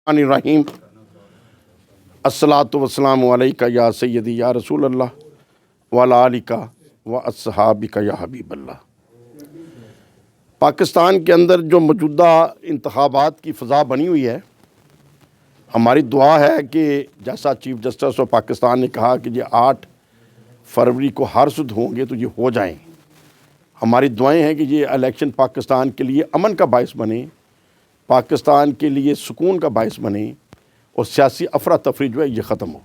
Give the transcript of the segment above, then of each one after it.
الرحیم الصلاۃ والسلام علیکہ یا سیدی یا رسول اللہ وعلی آلکہ و اصحابکہ یا حبیب اللہ۔ پاکستان کے اندر جو موجودہ انتخابات کی فضا بنی ہوئی ہے، ہماری دعا ہے کہ جیسا چیف جسٹس آف پاکستان نے کہا کہ یہ 8 فروری کو حرصد ہوں گے تو یہ ہو جائیں۔ ہماری دعائیں ہیں کہ یہ الیکشن پاکستان کے لیے امن کا باعث بنے، پاکستان کے لیے سکون کا باعث بنے اور سیاسی افراتفری جو ہے یہ ختم ہو۔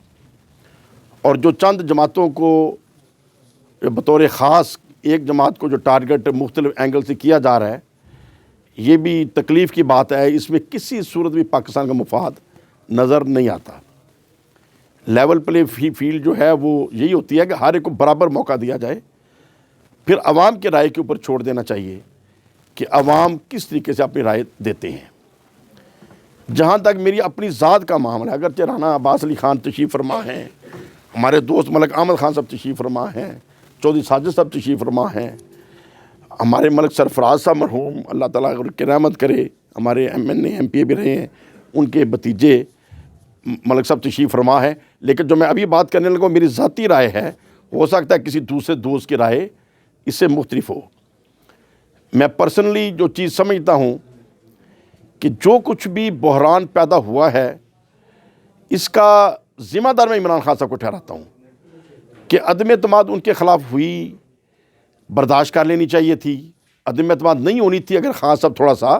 اور جو چند جماعتوں کو بطور خاص ایک جماعت کو جو ٹارگٹ مختلف اینگل سے کیا جا رہا ہے، یہ بھی تکلیف کی بات ہے۔ اس میں کسی صورت بھی پاکستان کا مفاد نظر نہیں آتا۔ لیول پلے فیلڈ جو ہے وہ یہی ہوتی ہے کہ ہر ایک کو برابر موقع دیا جائے، پھر عوام کے رائے کے اوپر چھوڑ دینا چاہیے کہ عوام کس طریقے سے اپنی رائے دیتے ہیں۔ جہاں تک میری اپنی ذات کا معاملہ ہے، اگرچہ رانا عباس علی خان تشریف فرما ہیں، ہمارے دوست ملک احمد خان صاحب تشریف فرما ہیں، چودھری ساجد صاحب تشریف فرما ہیں، ہمارے ملک سرفراز صاحب مرحوم اللہ تعالیٰ کی رحمت کرے، ہمارے ایم پی بھی رہے ہیں، ان کے بھتیجے ملک صاحب تشریف فرما ہے۔ لیکن جو میں ابھی بات کرنے لگا میری ذاتی رائے ہے، ہو سکتا ہے کسی دوسرے دوست کی رائے اس سے مختلف ہو۔ میں پرسنلی جو چیز سمجھتا ہوں کہ جو کچھ بھی بحران پیدا ہوا ہے، اس کا ذمہ دار میں عمران خان صاحب کو ٹھہراتا ہوں کہ عدم اعتماد ان کے خلاف ہوئی، برداشت کر لینی چاہیے تھی۔ عدم اعتماد نہیں ہونی تھی اگر خان صاحب تھوڑا سا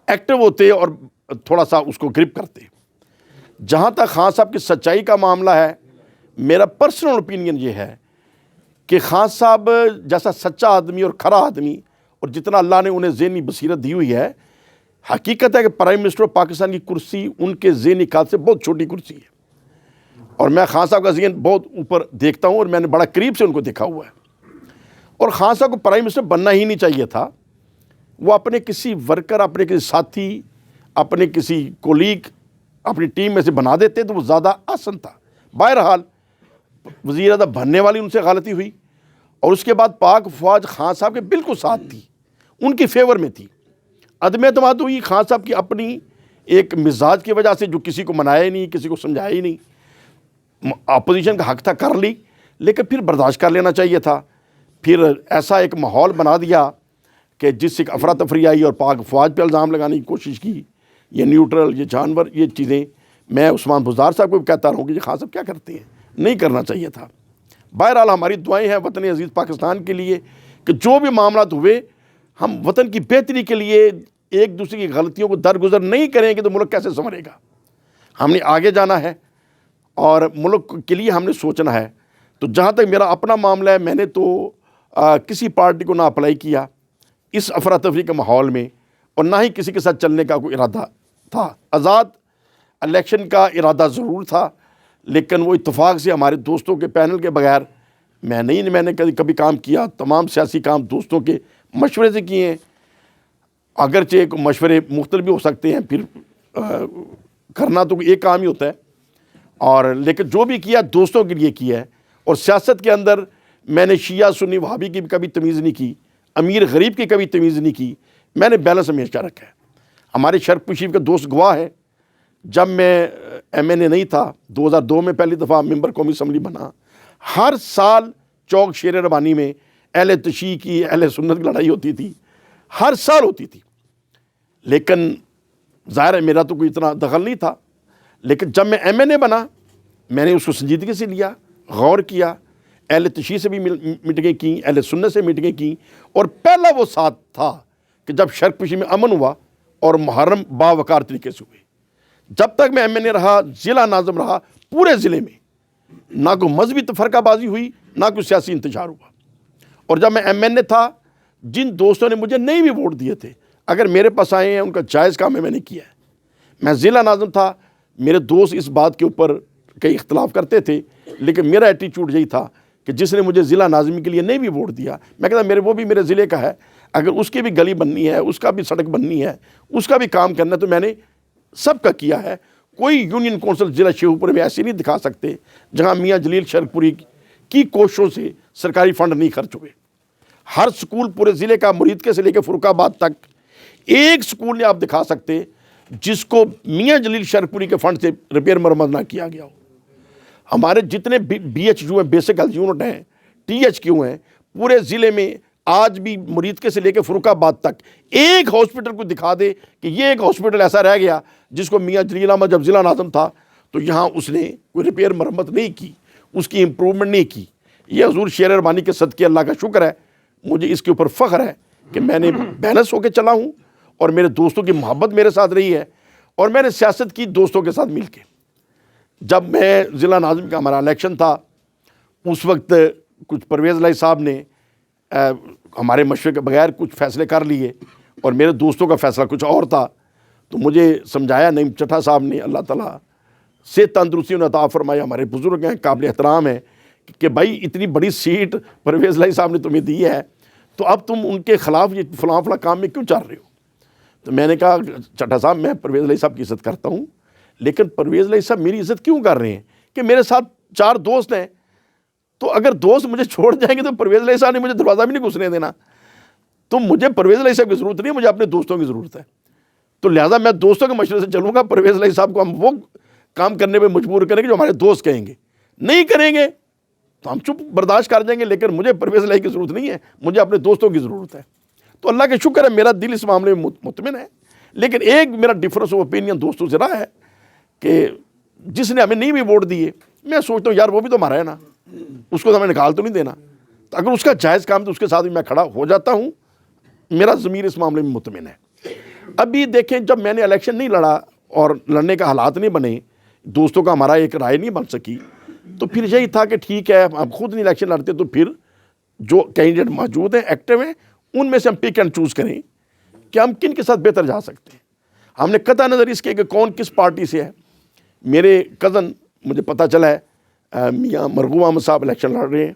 ایکٹیو ہوتے اور تھوڑا سا اس کو گرپ کرتے۔ جہاں تک خان صاحب کی سچائی کا معاملہ ہے، میرا پرسنل اوپینین یہ ہے کہ خان صاحب جیسا سچا آدمی اور کھرا آدمی، اور جتنا اللہ نے انہیں ذہنی بصیرت دی ہوئی ہے، حقیقت ہے کہ پرائم منسٹر آف پاکستان کی کرسی ان کے ذہنی خیال سے بہت چھوٹی کرسی ہے، اور میں خان صاحب کا ذہن بہت اوپر دیکھتا ہوں اور میں نے بڑا قریب سے ان کو دیکھا ہوا ہے۔ اور خان صاحب کو پرائم منسٹر بننا ہی نہیں چاہیے تھا، وہ اپنے کسی ورکر، اپنے کسی ساتھی، اپنے کسی کولیگ اپنی ٹیم میں سے بنا دیتے تو وہ زیادہ آسان تھا۔ بہرحال وزیر اعظم بننے والی ان سے غلطی ہوئی، اور اس کے بعد پاک فوج خان صاحب کے بالکل ساتھ تھی، ان کی فیور میں تھی۔ عدم اعتماد ہوئی خان صاحب کی اپنی ایک مزاج کی وجہ سے، جو کسی کو منایا ہی نہیں، کسی کو سمجھایا ہی نہیں۔ اپوزیشن کا حق تھا کر لی، لیکن پھر برداشت کر لینا چاہیے تھا۔ پھر ایسا ایک ماحول بنا دیا کہ جس سے افراتفری آئی اور پاک فوج پہ الزام لگانے کی کوشش کی، یہ نیوٹرل، یہ جانور، یہ چیزیں میں عثمان بزدار صاحب کو بھی کہتا رہوں کہ یہ خان صاحب کیا کرتے ہیں، نہیں کرنا چاہیے تھا۔ بہرحال ہماری دعائیں ہیں وطن عزیز پاکستان کے لیے کہ جو بھی معاملات ہوئے، ہم وطن کی بہتری کے لیے ایک دوسرے کی غلطیوں کو درگزر نہیں کریں گے تو ملک کیسے سنورے گا۔ ہم نے آگے جانا ہے اور ملک کے لیے ہم نے سوچنا ہے۔ تو جہاں تک میرا اپنا معاملہ ہے، میں نے تو کسی پارٹی کو نہ اپلائی کیا اس افراتفری کے ماحول میں، اور نہ ہی کسی کے ساتھ چلنے کا کوئی ارادہ تھا۔ آزاد الیکشن کا ارادہ ضرور تھا، لیکن وہ اتفاق سے ہمارے دوستوں کے پینل کے بغیر میں نے کبھی کام کیا۔ تمام سیاسی کام دوستوں کے مشورے سے کیے ہیں، اگرچہ مشورے مختلف بھی ہو سکتے ہیں، پھر کرنا تو ایک کام ہی ہوتا ہے، اور لیکن جو بھی کیا دوستوں کے لیے کیا ہے۔ اور سیاست کے اندر میں نے شیعہ سنی وہابی کی بھی کبھی تمیز نہیں کی، امیر غریب کی کبھی تمیز نہیں کی، میں نے بیلنس ہمیشہ رکھا ہے۔ ہمارے شرک شریف کے دوست گواہ ہے، جب میں MNA نہیں تھا، 2002 میں پہلی دفعہ ممبر قومی اسمبلی بنا، ہر سال چوک شیر ربانی میں اہل تشیع کی، اہل سنت کی لڑائی ہوتی تھی، ہر سال ہوتی تھی۔ لیکن ظاہر ہے میرا تو کوئی اتنا دخل نہیں تھا، لیکن جب میں MNA بنا، میں نے اس کو سنجیدگی سے لیا، غور کیا، اہل تشیع سے بھی میٹنگیں کیں، اہل سنت سے میٹنگیں کیں، اور پہلا وہ ساتھ تھا کہ جب شرق پشی میں امن ہوا اور محرم باوقار طریقے سے ہوئے۔ جب تک میں MNA رہا، ضلع ناظم رہا، پورے ضلع میں نہ کوئی مذہبی تفرقہ بازی ہوئی، نہ کوئی سیاسی انتشار ہوا۔ اور جب میں MNA تھا، جن دوستوں نے مجھے نہیں بھی ووٹ دیے تھے، اگر میرے پاس آئے ہیں، ان کا جائز کام میں نے کیا ہے۔ میں ضلع ناظم تھا، میرے دوست اس بات کے اوپر کئی اختلاف کرتے تھے، لیکن میرا ایٹیچیوڈ یہی تھا کہ جس نے مجھے ضلع ناظمی کے لیے نہیں بھی ووٹ دیا، میں کہتا وہ بھی میرے ضلع کا ہے، اگر اس کی بھی گلی بننی ہے، اس کا بھی سڑک بننی ہے، اس کا بھی کام کرنا ہے، تو میں نے سب کا کیا ہے۔ کوئی یونین کونسل ضلع شیخو پور میں ایسے نہیں دکھا سکتے جہاں میاں جلیل شرک پوری کی کوششوں سے سرکاری فنڈ نہیں خرچ ہوئے۔ ہر سکول پورے ضلع کا، مرید کے سے لے کے فروخ آباد تک، ایک سکول نے آپ دکھا سکتے جس کو میاں جلیل شرپوری کے فنڈ سے ریپیئر مرمت نہ کیا گیا ہو. ہمارے جتنے بی ایچ یو ہیں، بیسک ہیلتھ یونٹ ہیں، ٹی ایچ کیو ہیں، پورے ضلع میں آج بھی مریدکے سے لے کے فروخ آباد تک ایک ہاسپٹل کو دکھا دے کہ یہ ایک ہاسپٹل ایسا رہ گیا جس کو میاں جلیل احمد جب ضلع ناظم تھا تو یہاں اس نے کوئی ریپیئر مرمت نہیں کی، اس کی امپرومنٹ نہیں کی. یہ حضور شیر ربانی کے صدقے اللہ کا شکر ہے، مجھے اس کے اوپر فخر ہے کہ میں نے بیلنس ہو کے چلا ہوں، اور میرے دوستوں کی محبت میرے ساتھ رہی ہے، اور میں نے سیاست کی دوستوں کے ساتھ مل کے. جب میں ضلع ناظم کا ہمارا الیکشن تھا، اس وقت کچھ پرویز الہی صاحب نے ہمارے مشورے کے بغیر کچھ فیصلے کر لیے، اور میرے دوستوں کا فیصلہ کچھ اور تھا. تو مجھے سمجھایا نعیم چٹھا صاحب نے، اللہ تعالیٰ سے تندرستی انہیں عطا فرمایا، ہمارے بزرگ ہیں، قابل احترام ہیں، کہ بھائی اتنی بڑی سیٹ پرویز الہی صاحب نے تمہیں دی ہے، تو اب تم ان کے خلاف یہ فلاں فلاں کام میں کیوں چل رہے ہو؟ تو میں نے کہا چٹھا صاحب میں پرویز الہی صاحب کی عزت کرتا ہوں، لیکن پرویز الہی صاحب میری عزت کیوں کر رہے ہیں کہ میرے ساتھ 4 دوست ہیں، تو اگر دوست مجھے چھوڑ جائیں گے تو پرویز الہی صاحب نے مجھے دروازہ بھی نہیں گھسنے دینا. تو مجھے پرویز الہی صاحب کی ضرورت نہیں ہے، مجھے اپنے دوستوں کی ضرورت ہے. تو لہٰذا میں دوستوں کے مشورے سے چلوں گا. پرویز الہی صاحب کو ہم وہ کام کرنے پہ مجبور کریں گے جو ہمارے دوست کہیں گے، نہیں کریں گے تو ہم چپ برداشت کر جائیں گے، لیکن مجھے پرویز الہی کی ضرورت نہیں ہے، مجھے اپنے دوستوں کی ضرورت ہے. تو اللہ کا شکر ہے میرا دل اس معاملے میں مطمئن ہے. لیکن ایک میرا ڈفرینس آف اوپینین دوستوں سے رہا ہے کہ جس نے ہمیں نہیں بھی ووٹ دیے، میں سوچتا ہوں یار وہ بھی تو ہمارا ہے نا، اس کو تو ہمیں نکال تو نہیں دینا. تو اگر اس کا جائز کام تو اس کے ساتھ بھی میں کھڑا ہو جاتا ہوں. میرا ضمیر اس معاملے میں مطمئن ہے. ابھی دیکھیں جب میں نے الیکشن نہیں لڑا اور لڑنے کا حالات نہیں بنے، دوستوں کا ہمارا ایک رائے نہیں بن سکی، تو پھر یہی تھا کہ ٹھیک ہے ہم خود نہیں الیکشن لڑتے تو پھر جو کینڈیڈیٹ موجود ہیں، ایکٹیو ہیں، ان میں سے ہم پک اینڈ چوز کریں کہ ہم کن کے ساتھ بہتر جا سکتے ہیں. ہم نے قطع نظر اس کے کہ کون کس پارٹی سے ہے. میرے کزن مجھے پتہ چلا ہے میاں مرغوب احمد صاحب الیکشن لڑ رہے ہیں،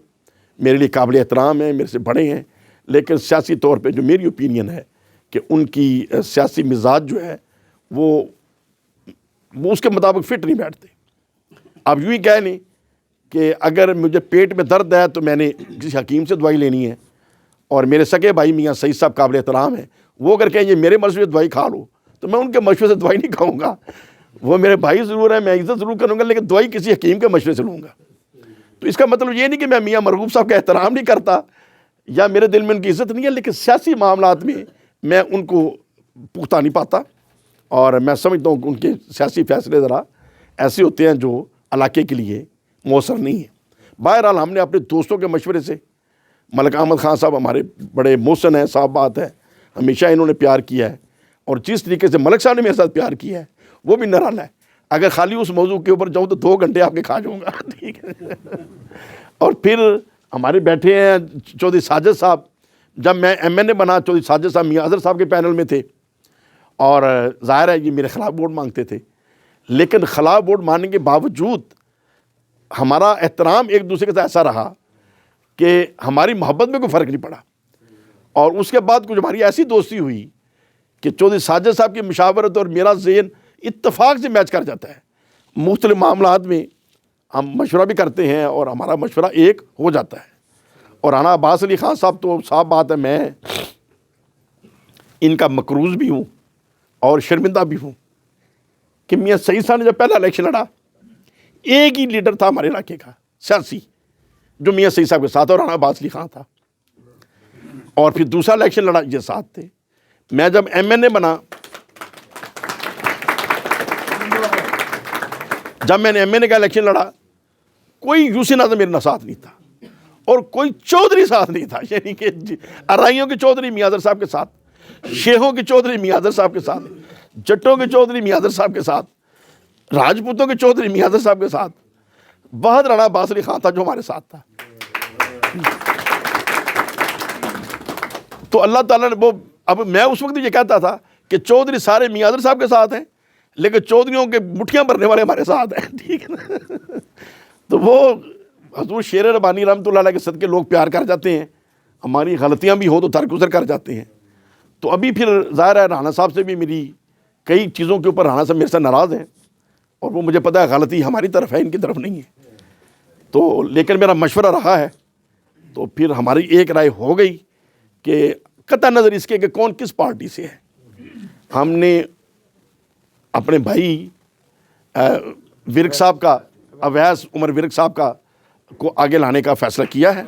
میرے لیے قابل احترام ہیں، میرے سے بڑے ہیں، لیکن سیاسی طور پہ جو میری اوپینین ہے کہ ان کی سیاسی مزاج جو ہے وہ اس کے مطابق فٹ نہیں بیٹھتے. اب یوں ہی کہہ لیں کہ اگر مجھے پیٹ میں درد ہے تو میں نے کسی حکیم سے دوائی لینی ہے، اور میرے سگے بھائی میاں سعید صاحب قابل احترام ہیں، وہ اگر کہیں یہ میرے مشورے سے دوائی کھا لو تو میں ان کے مشورے سے دوائی نہیں کھاؤں گا. وہ میرے بھائی ضرور ہیں، میں عزت ضرور کروں گا، لیکن دوائی کسی حکیم کے مشورے سے لوں گا. تو اس کا مطلب یہ نہیں کہ میں میاں مرغوب صاحب کا احترام نہیں کرتا یا میرے دل میں ان کی عزت نہیں ہے، لیکن سیاسی معاملات میں ان کو پختہ نہیں پاتا، اور میں سمجھتا ہوں کہ ان کے سیاسی فیصلے ذرا ایسے ہوتے ہیں جو علاقے کے لیے مؤثر نہیں ہیں. بہرحال ہم نے اپنے دوستوں کے مشورے سے، ملک احمد خان صاحب ہمارے بڑے محسن ہیں، صاحب بات ہے، ہمیشہ انہوں نے پیار کیا ہے، اور جس طریقے سے ملک صاحب نے میرے ساتھ پیار کیا ہے وہ بھی نرالا ہے. اگر خالی اس موضوع کے اوپر جاؤں تو 2 گھنٹے آپ کے کھا جاؤں گا. ٹھیک ہے. اور پھر ہمارے بیٹھے ہیں چودھری ساجد صاحب. جب میں ایم این اے بنا، چودھری ساجد صاحب میاں اظہر صاحب کے پینل میں تھے، اور ظاہر ہے یہ میرے خلاف ووٹ مانگتے تھے، لیکن خلاف ووٹ مانگنے کے باوجود ہمارا احترام ایک دوسرے کے ساتھ ایسا رہا کہ ہماری محبت میں کوئی فرق نہیں پڑا. اور اس کے بعد کچھ ہماری ایسی دوستی ہوئی کہ چودھری ساجد صاحب کی مشاورت اور میرا ذہن اتفاق سے میچ کر جاتا ہے. مختلف معاملات میں ہم مشورہ بھی کرتے ہیں اور ہمارا مشورہ ایک ہو جاتا ہے. اور رانا عباس علی خان صاحب تو صاحب بات ہے، میں ان کا مقروض بھی ہوں اور شرمندہ بھی ہوں کہ میاں سعید صاحب نے جب پہلا الیکشن لڑا، ایک ہی لیڈر تھا ہمارے علاقے کا سیاسی جو میاں سعید صاحب کے ساتھ، اور رانا عباس علی خان تھا. اور پھر دوسرا الیکشن لڑا، یہ ساتھ تھے. میں جب ایم این اے بنا، جب میں نے ایم این اے کا الیکشن لڑا، کوئی یوسی ناظم میرے ساتھ نہیں تھا اور کوئی چودھری ساتھ نہیں تھا. یعنی کہ ارائیوں کے چودھری میاں اظہر صاحب کے ساتھ، شیخوں کے چودھری میاں اظہر صاحب کے ساتھ، جٹوں کے چودھری میاں اظہر صاحب کے ساتھ، راجپوتوں کے چودھری میاں اظہر صاحب کے ساتھ. بہت رانا عباس علی خان تھا جو ہمارے ساتھ تھا. تو اللہ تعالیٰ نے وہ، اب میں اس وقت یہ کہتا تھا کہ چودھری سارے میاں اظہر صاحب کے ساتھ ہیں، لیکن چودھریوں کے مٹھیاں بھرنے والے ہمارے ساتھ ہیں. ٹھیک ہے نا. تو وہ حضور شیر ربانی رحمۃ اللہ علیہ کے صدقے لوگ پیار کر جاتے ہیں، ہماری غلطیاں بھی ہو تو درگزر کر جاتے ہیں. تو ابھی پھر ظاہر ہے رانا صاحب سے بھی میری کئی چیزوں کے اوپر رانا صاحب میرے سے ناراض ہیں، اور وہ مجھے پتہ ہے غلطی ہماری طرف ہے، ان کی طرف نہیں ہے. تو لیکن میرا مشورہ رہا ہے، تو پھر ہماری ایک رائے ہو گئی کہ قطع نظر اس کے کہ کون کس پارٹی سے ہے، ہم نے اپنے بھائی ورک صاحب کا, اویس عمر ورک صاحب کا کو آگے لانے کا فیصلہ کیا ہے.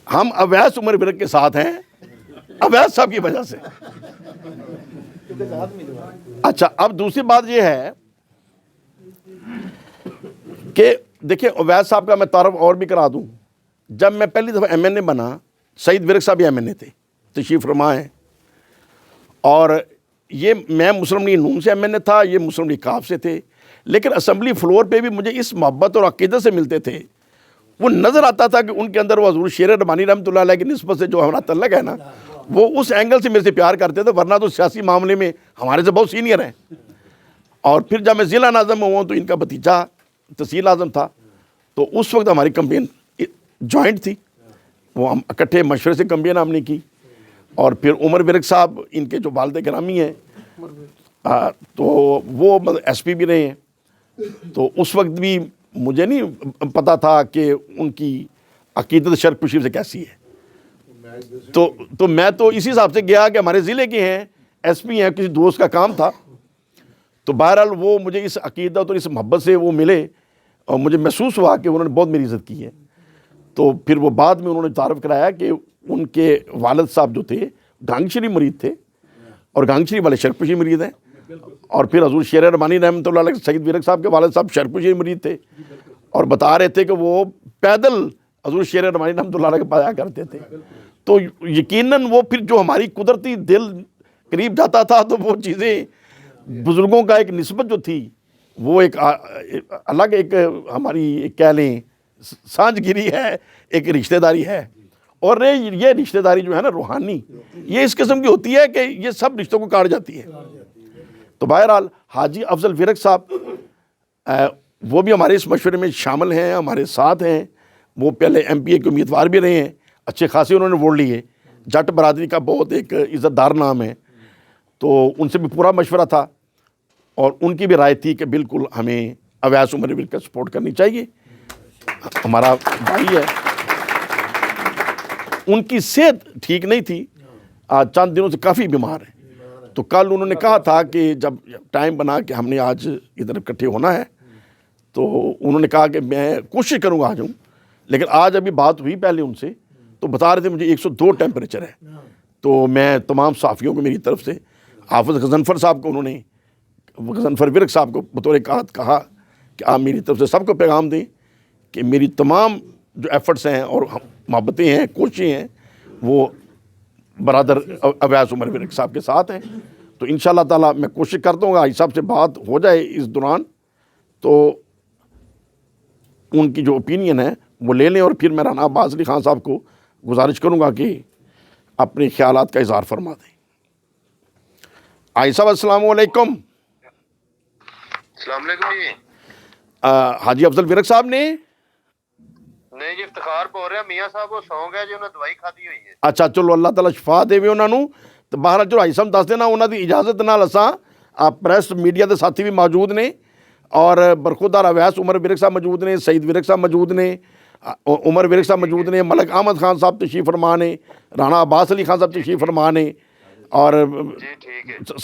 ہم اویس عمر ورک کے ساتھ ہیں اویس صاحب کی وجہ سے. اچھا, اب دوسری بات یہ ہے کہ دیکھیں اویس صاحب کا میں تعارف اور بھی کرا دوں. جب میں پہلی دفعہ ایم این اے بنا, سعید ورک صاحب بھی ایم این اے تھے, تشریف فرما ہیں, اور یہ میں مسلم لیگ نون سے ایم این اے تھا, یہ مسلم لیگ کاف سے تھے, لیکن اسمبلی فلور پہ بھی مجھے اس محبت اور عقیدت سے ملتے تھے. وہ نظر آتا تھا کہ ان کے اندر وہ حضور شیر ربانی رحمۃ اللہ علیہ کی نسبت سے جو ہمارا تعلق ہے نا, وہ اس اینگل سے میرے سے پیار کرتے تھے, ورنہ تو سیاسی معاملے میں ہمارے سے بہت سینئر ہیں. اور پھر جب میں ضلع ناظم ہوا تو ان کا بھتیجا تحصیل اعظم تھا, تو اس وقت ہماری کمپین جوائنٹ تھی, وہ ہم اکٹھے مشورے سے کمپین ہم نے کی. اور پھر عمر ورک صاحب ان کے جو والد گرامی ہیں, تو وہ ایس پی بھی رہے ہیں, تو اس وقت بھی مجھے نہیں پتا تھا کہ ان کی عقیدت شرک پشیر سے کیسی ہے. تو میں تو اسی حساب سے گیا کہ ہمارے ضلع کے ہیں, ایس پی ہیں, کسی دوست کا کام تھا. تو بہرحال وہ مجھے اس عقیدت اور اس محبت سے وہ ملے, اور مجھے محسوس ہوا کہ انہوں نے بہت میری عزت کی ہے. تو پھر وہ بعد میں انہوں نے تعارف کرایا کہ ان کے والد صاحب جو تھے گانگ شریف مرید تھے, اور گانگ شریف والے شرک پشیر مرید ہیں. اور پھر حضور شیر ربانی رحمۃ اللہ علیہ سعید ورک صاحب کے والد صاحب شرک پشیر مرید تھے, اور بتا رہے تھے کہ وہ پیدل حضور شیر ربانی رحمۃ اللہ علیہ کے پایا کرتے تھے. تو یقیناً وہ پھر جو ہماری قدرتی دل قریب جاتا تھا, تو وہ چیزیں بزرگوں کا ایک نسبت جو تھی وہ ایک الگ ایک ہماری کہہ لیں سانجھ گیری ہے, ایک رشتہ داری ہے. اور یہ رشتہ داری جو ہے نا روحانی, یہ اس قسم کی ہوتی ہے کہ یہ سب رشتوں کو کاٹ جاتی ہے. تو بہرحال حاجی افضل ورک صاحب وہ بھی ہمارے اس مشورے میں شامل ہیں, ہمارے ساتھ ہیں. وہ پہلے ایم پی اے کے امیدوار بھی رہے ہیں, اچھے خاصے انہوں نے ووٹ لیے. جٹ برادری کا بہت ایک عزت دار نام ہے, تو ان سے بھی پورا مشورہ تھا, اور ان کی بھی رائے تھی کہ بالکل ہمیں اویس عمر ورک کا سپورٹ کرنی چاہیے, ہمارا بھائی ہے. ان کی صحت ٹھیک نہیں تھی, چند دنوں سے کافی بیمار ہیں. تو کل انہوں نے کہا تھا کہ جب ٹائم بنا کہ ہم نے آج ادھر اکٹھے ہونا ہے, تو انہوں نے کہا کہ میں کوشش کروں گا آ جاؤں. لیکن آج ابھی بات ہوئی پہلے ان سے, تو بتا رہے تھے مجھے 102 ٹیمپریچر ہے. تو میں تمام صحافیوں کو میری طرف سے, حافظ غضنفر صاحب کو, انہوں نے غضنفر ورک صاحب کو بطور کہا کہ آپ میری طرف سے سب کو پیغام دیں کہ میری تمام جو ایفرٹس ہیں اور محبتیں ہیں, کوششیں ہیں, وہ برادر اویس عمر ورک صاحب کے ساتھ ہیں. تو انشاءاللہ تعالیٰ میں کوشش کرتا ہوں حاجی صاحب سے بات ہو جائے اس دوران, تو ان کی جو اوپینین ہے وہ لے لیں, اور پھر میں رانا عباس علی خان صاحب کو گزارش کروں گا کہ اپنے خیالات کا اظہار فرما دیں. حاجی صاحب السلام علیکم. السلام علیکم جی. حاجی افضل ورک صاحب نے نہیں جی, افتخار پہ ہو رہا میاں صاحب وہ سو گئے جی, انہوں نے دوائی کھادی ہوئی ہے. اچھا چلو اللہ تعالیٰ شفا دے انہوں نے. تو باہر چلو حاجی صاحب دس دینا, انہوں کی اجازت نال اساں پریس میڈیا کے ساتھی بھی موجود نے, اور برخودار اویس عمر ورک صاحب موجود نے, سعید ورک صاحب موجود نے, عمر ورک صاحب موجود نے, ملک احمد خان صاحب تشریف فرما نے, رانا عباس علی خان صاحب تشریف فرما نے, اور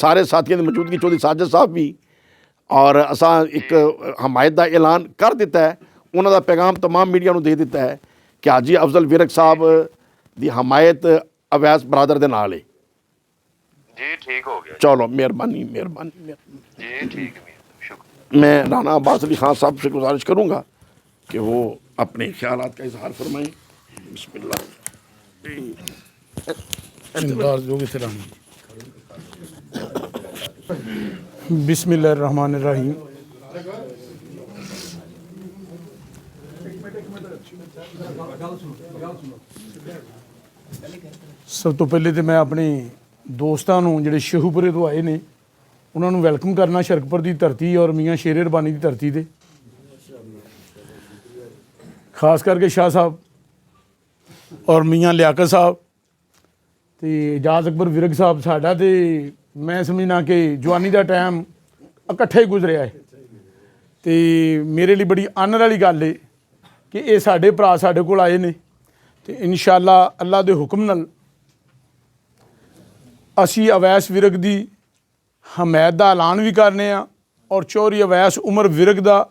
سارے ساتھیوں کی موجودگی چودھری ساجد صاحب بھی. اور اساں ایک حمایت دا اعلان کر دیتا ہے, انہوں دا پیغام تمام میڈیا نو دے دیتا ہے کہ حاجی افضل ورک صاحب دی حمایت اویس برادر دے نال ہے. جی ٹھیک ہو گیا. چلو مہربانی مہربانی. جی ٹھیک ہے, شکریہ. میں رانا عباس علی خان صاحب سے گزارش کروں گا کہ وہ اپنے خیالات کا اظہار فرمائیں. بسم اللہ. بسم اللہ الرحمن الرحیم. سب تو پہلے تو میں اپنے دوستاں نوں جڑے شہوپورے تو آئے نے انہوں نے ویلکم کرنا شرکپور دی دھرتی اور میاں شیر ربانی دی دھرتی تے. خاص کر کے شاہ صاحب اور میاں لیاقت صاحب ਤੇ ਇਜਾਜ਼ ਅਕਬਰ ਵਿਰਕ ਸਾਹਿਬ ਸਾਡਾ ਤੇ ਮੈਂ ਸਮਝਣਾ ਕਿ ਜਵਾਨੀ ਦਾ ਟਾਈਮ ਇਕੱਠੇ ਹੀ ਗੁਜ਼ਰਿਆ ਹੈ ਤੇ ਮੇਰੇ ਲਈ ਬੜੀ ਆਨਰ ਵਾਲੀ ਗੱਲ ਹੈ ਕਿ ਇਹ ਸਾਡੇ ਭਰਾ ਸਾਡੇ ਕੋਲ ਆਏ ਨੇ ਤੇ ਇਨਸ਼ਾਅੱਲਾ ਅੱਲਾ ਦੇ ਹੁਕਮ ਨਾਲ ਅਸੀਂ ਅਵੈਸ ਵਿਰਕ ਦੀ ਹਮਾਇਤ ਦਾ ਐਲਾਨ ਵੀ ਕਰਨੇ ਆ ਔਰ ਚੌਧਰੀ ਅਵੈਸ ਉਮਰ ਵਿਰਕ ਦਾ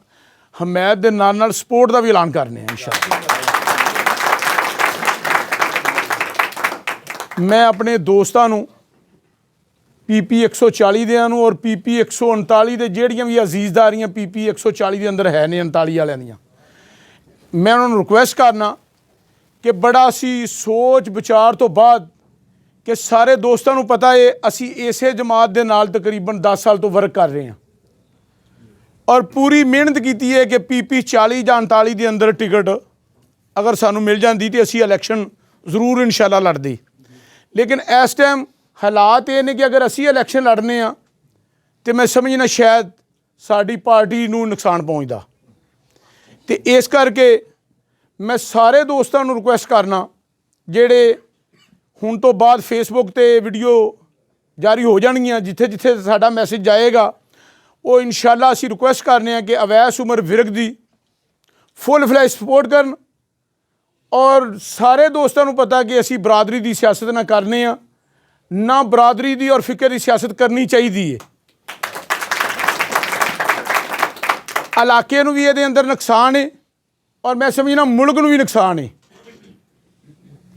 ਹਮਾਇਤ ਦੇ ਨਾਲ ਨਾਲ ਸਪੋਰਟ ਦਾ ਵੀ ਐਲਾਨ ਕਰਨੇ ਆ ਇਨਸ਼ਾਅੱਲਾ। ਮੈਂ ਆਪਣੇ ਦੋਸਤਾਂ ਨੂੰ PP 140 ਦਿਆਂ ਨੂੰ ਔਰ PP 139 ਦੇ ਜਿਹੜੀਆਂ ਵੀ ਅਜ਼ੀਜ਼ਦਾਰੀਆਂ PP 140 ਦੇ ਅੰਦਰ ਹੈ ਨੇ 39 ਵਾਲਿਆਂ ਦੀਆਂ, ਮੈਂ ਉਹਨਾਂ ਨੂੰ ਰਿਕੁਐਸਟ ਕਰਨਾ ਕਿ ਬੜਾ ਅਸੀਂ ਸੋਚ ਵਿਚਾਰ ਤੋਂ ਬਾਅਦ ਕਿ ਸਾਰੇ ਦੋਸਤਾਂ ਨੂੰ ਪਤਾ ਹੈ ਅਸੀਂ ਇਸੇ ਜਮਾਤ ਦੇ ਨਾਲ ਤਕਰੀਬਨ 10 ਸਾਲ ਤੋਂ ਵਰਕ ਕਰ ਰਹੇ ਹਾਂ ਔਰ ਪੂਰੀ ਮਿਹਨਤ ਕੀਤੀ ਹੈ ਕਿ PP 40 ਜਾਂ 39 ਦੇ ਅੰਦਰ ਟਿਕਟ ਅਗਰ ਸਾਨੂੰ ਮਿਲ ਜਾਂਦੀ ਤੇ ਅਸੀਂ ਇਲੈਕਸ਼ਨ ਜ਼ਰੂਰ ਇਨਸ਼ਾਅੱਲਾ ਲੜਦੇ। ਲੇਕਿਨ ਇਸ ਟਾਈਮ ਹਾਲਾਤ ਇਹ ਨੇ ਕਿ ਅਗਰ ਅਸੀਂ ਇਲੈਕਸ਼ਨ ਲੜਨੇ ਆ ਤੇ ਮੈਂ ਸਮਝਣਾ ਸ਼ਾਇਦ ਸਾਡੀ ਪਾਰਟੀ ਨੂੰ ਨੁਕਸਾਨ ਪਹੁੰਚਦਾ ਤੇ ਇਸ ਕਰਕੇ ਮੈਂ ਸਾਰੇ ਦੋਸਤਾਂ ਨੂੰ ਰਿਕੁਐਸਟ ਕਰਨਾ ਜਿਹੜੇ ਹੁਣ ਤੋਂ ਬਾਅਦ ਫੇਸਬੁੱਕ ਤੇ ਵੀਡੀਓ ਜਾਰੀ ਹੋ ਜਾਣਗੀਆਂ ਜਿੱਥੇ ਜਿੱਥੇ ਸਾਡਾ ਮੈਸੇਜ ਜਾਏਗਾ ਉਹ ਇਨਸ਼ਾਅੱਲਾ ਅਸੀਂ ਰਿਕੁਐਸਟ ਕਰਨੇ ਆ ਕਿ ਅਵੈਸ ਉਮਰ ਵਿਰਕ ਦੀ ਫੁੱਲ ਫਲੈਸ਼ ਸਪੋਰਟ ਕਰਨ ਔਰ ਸਾਰੇ ਦੋਸਤਾਂ ਨੂੰ ਪਤਾ ਕਿ ਅਸੀਂ ਬਰਾਦਰੀ ਦੀ ਸਿਆਸਤ ਨਾ ਕਰਨੇ ਆ ਨਾ ਬਰਾਦਰੀ ਦੀ ਔਰ ਫਿਕਰ ਦੀ ਸਿਆਸਤ ਕਰਨੀ ਚਾਹੀਦੀ ਹੈ। ਇਲਾਕੇ ਨੂੰ ਵੀ ਇਹਦੇ ਅੰਦਰ ਨੁਕਸਾਨ ਹੈ ਔਰ ਮੈਂ ਸਮਝਣਾ ਮੁਲਕ ਨੂੰ ਵੀ ਨੁਕਸਾਨ ਹੈ।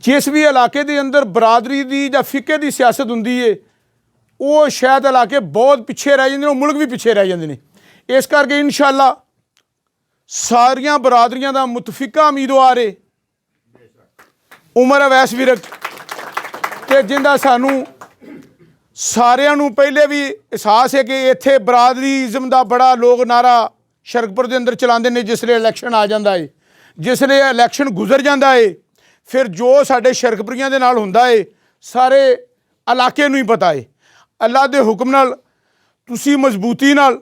ਜਿਸ ਵੀ ਇਲਾਕੇ ਦੇ ਅੰਦਰ ਬਰਾਦਰੀ ਦੀ ਜਾਂ ਫਿਕਰ ਦੀ ਸਿਆਸਤ ਹੁੰਦੀ ਹੈ ਉਹ ਸ਼ਾਇਦ ਇਲਾਕੇ ਬਹੁਤ ਪਿੱਛੇ ਰਹਿ ਜਾਂਦੇ ਨੇ, ਉਹ ਮੁਲਕ ਵੀ ਪਿੱਛੇ ਰਹਿ ਜਾਂਦੇ ਨੇ। ਇਸ ਕਰਕੇ ਇਨਸ਼ਾਅੱਲਾ ਸਾਰੀਆਂ ਬਰਾਦਰੀਆਂ ਦਾ ਮੁਤਫਿਕਾ ਉਮੀਦਵਾਰ ਹੈ ਉਮਰ ਅਵੈਸ ਵਿਰਕ ਤੇ ਜਿੰਦਾ ਸਾਨੂੰ ਸਾਰਿਆਂ ਨੂੰ ਪਹਿਲੇ ਵੀ ਅਹਿਸਾਸ ਹੈ ਕਿ ਇੱਥੇ ਬਰਾਦਰੀਜ਼ਮ ਦਾ ਬੜਾ ਲੋਕ ਨਾਰਾ ਸ਼ਰਕਪੁਰ ਦੇ ਅੰਦਰ ਚਲਾਉਂਦੇ ਨੇ। ਜਿਸ ਵੇਲੇ ਇਲੈਕਸ਼ਨ ਆ ਜਾਂਦਾ ਹੈ, ਜਿਸ ਵੇਲੇ ਇਲੈਕਸ਼ਨ ਗੁਜ਼ਰ ਜਾਂਦਾ ਹੈ, ਫਿਰ ਜੋ ਸਾਡੇ ਸ਼ਰਕਪੁਰੀਆਂ ਦੇ ਨਾਲ ਹੁੰਦਾ ਹੈ ਸਾਰੇ ਇਲਾਕੇ ਨੂੰ ਹੀ ਪਤਾ ਹੈ। ਅੱਲਾ ਦੇ ਹੁਕਮ ਨਾਲ ਤੁਸੀਂ ਮਜ਼ਬੂਤੀ ਨਾਲ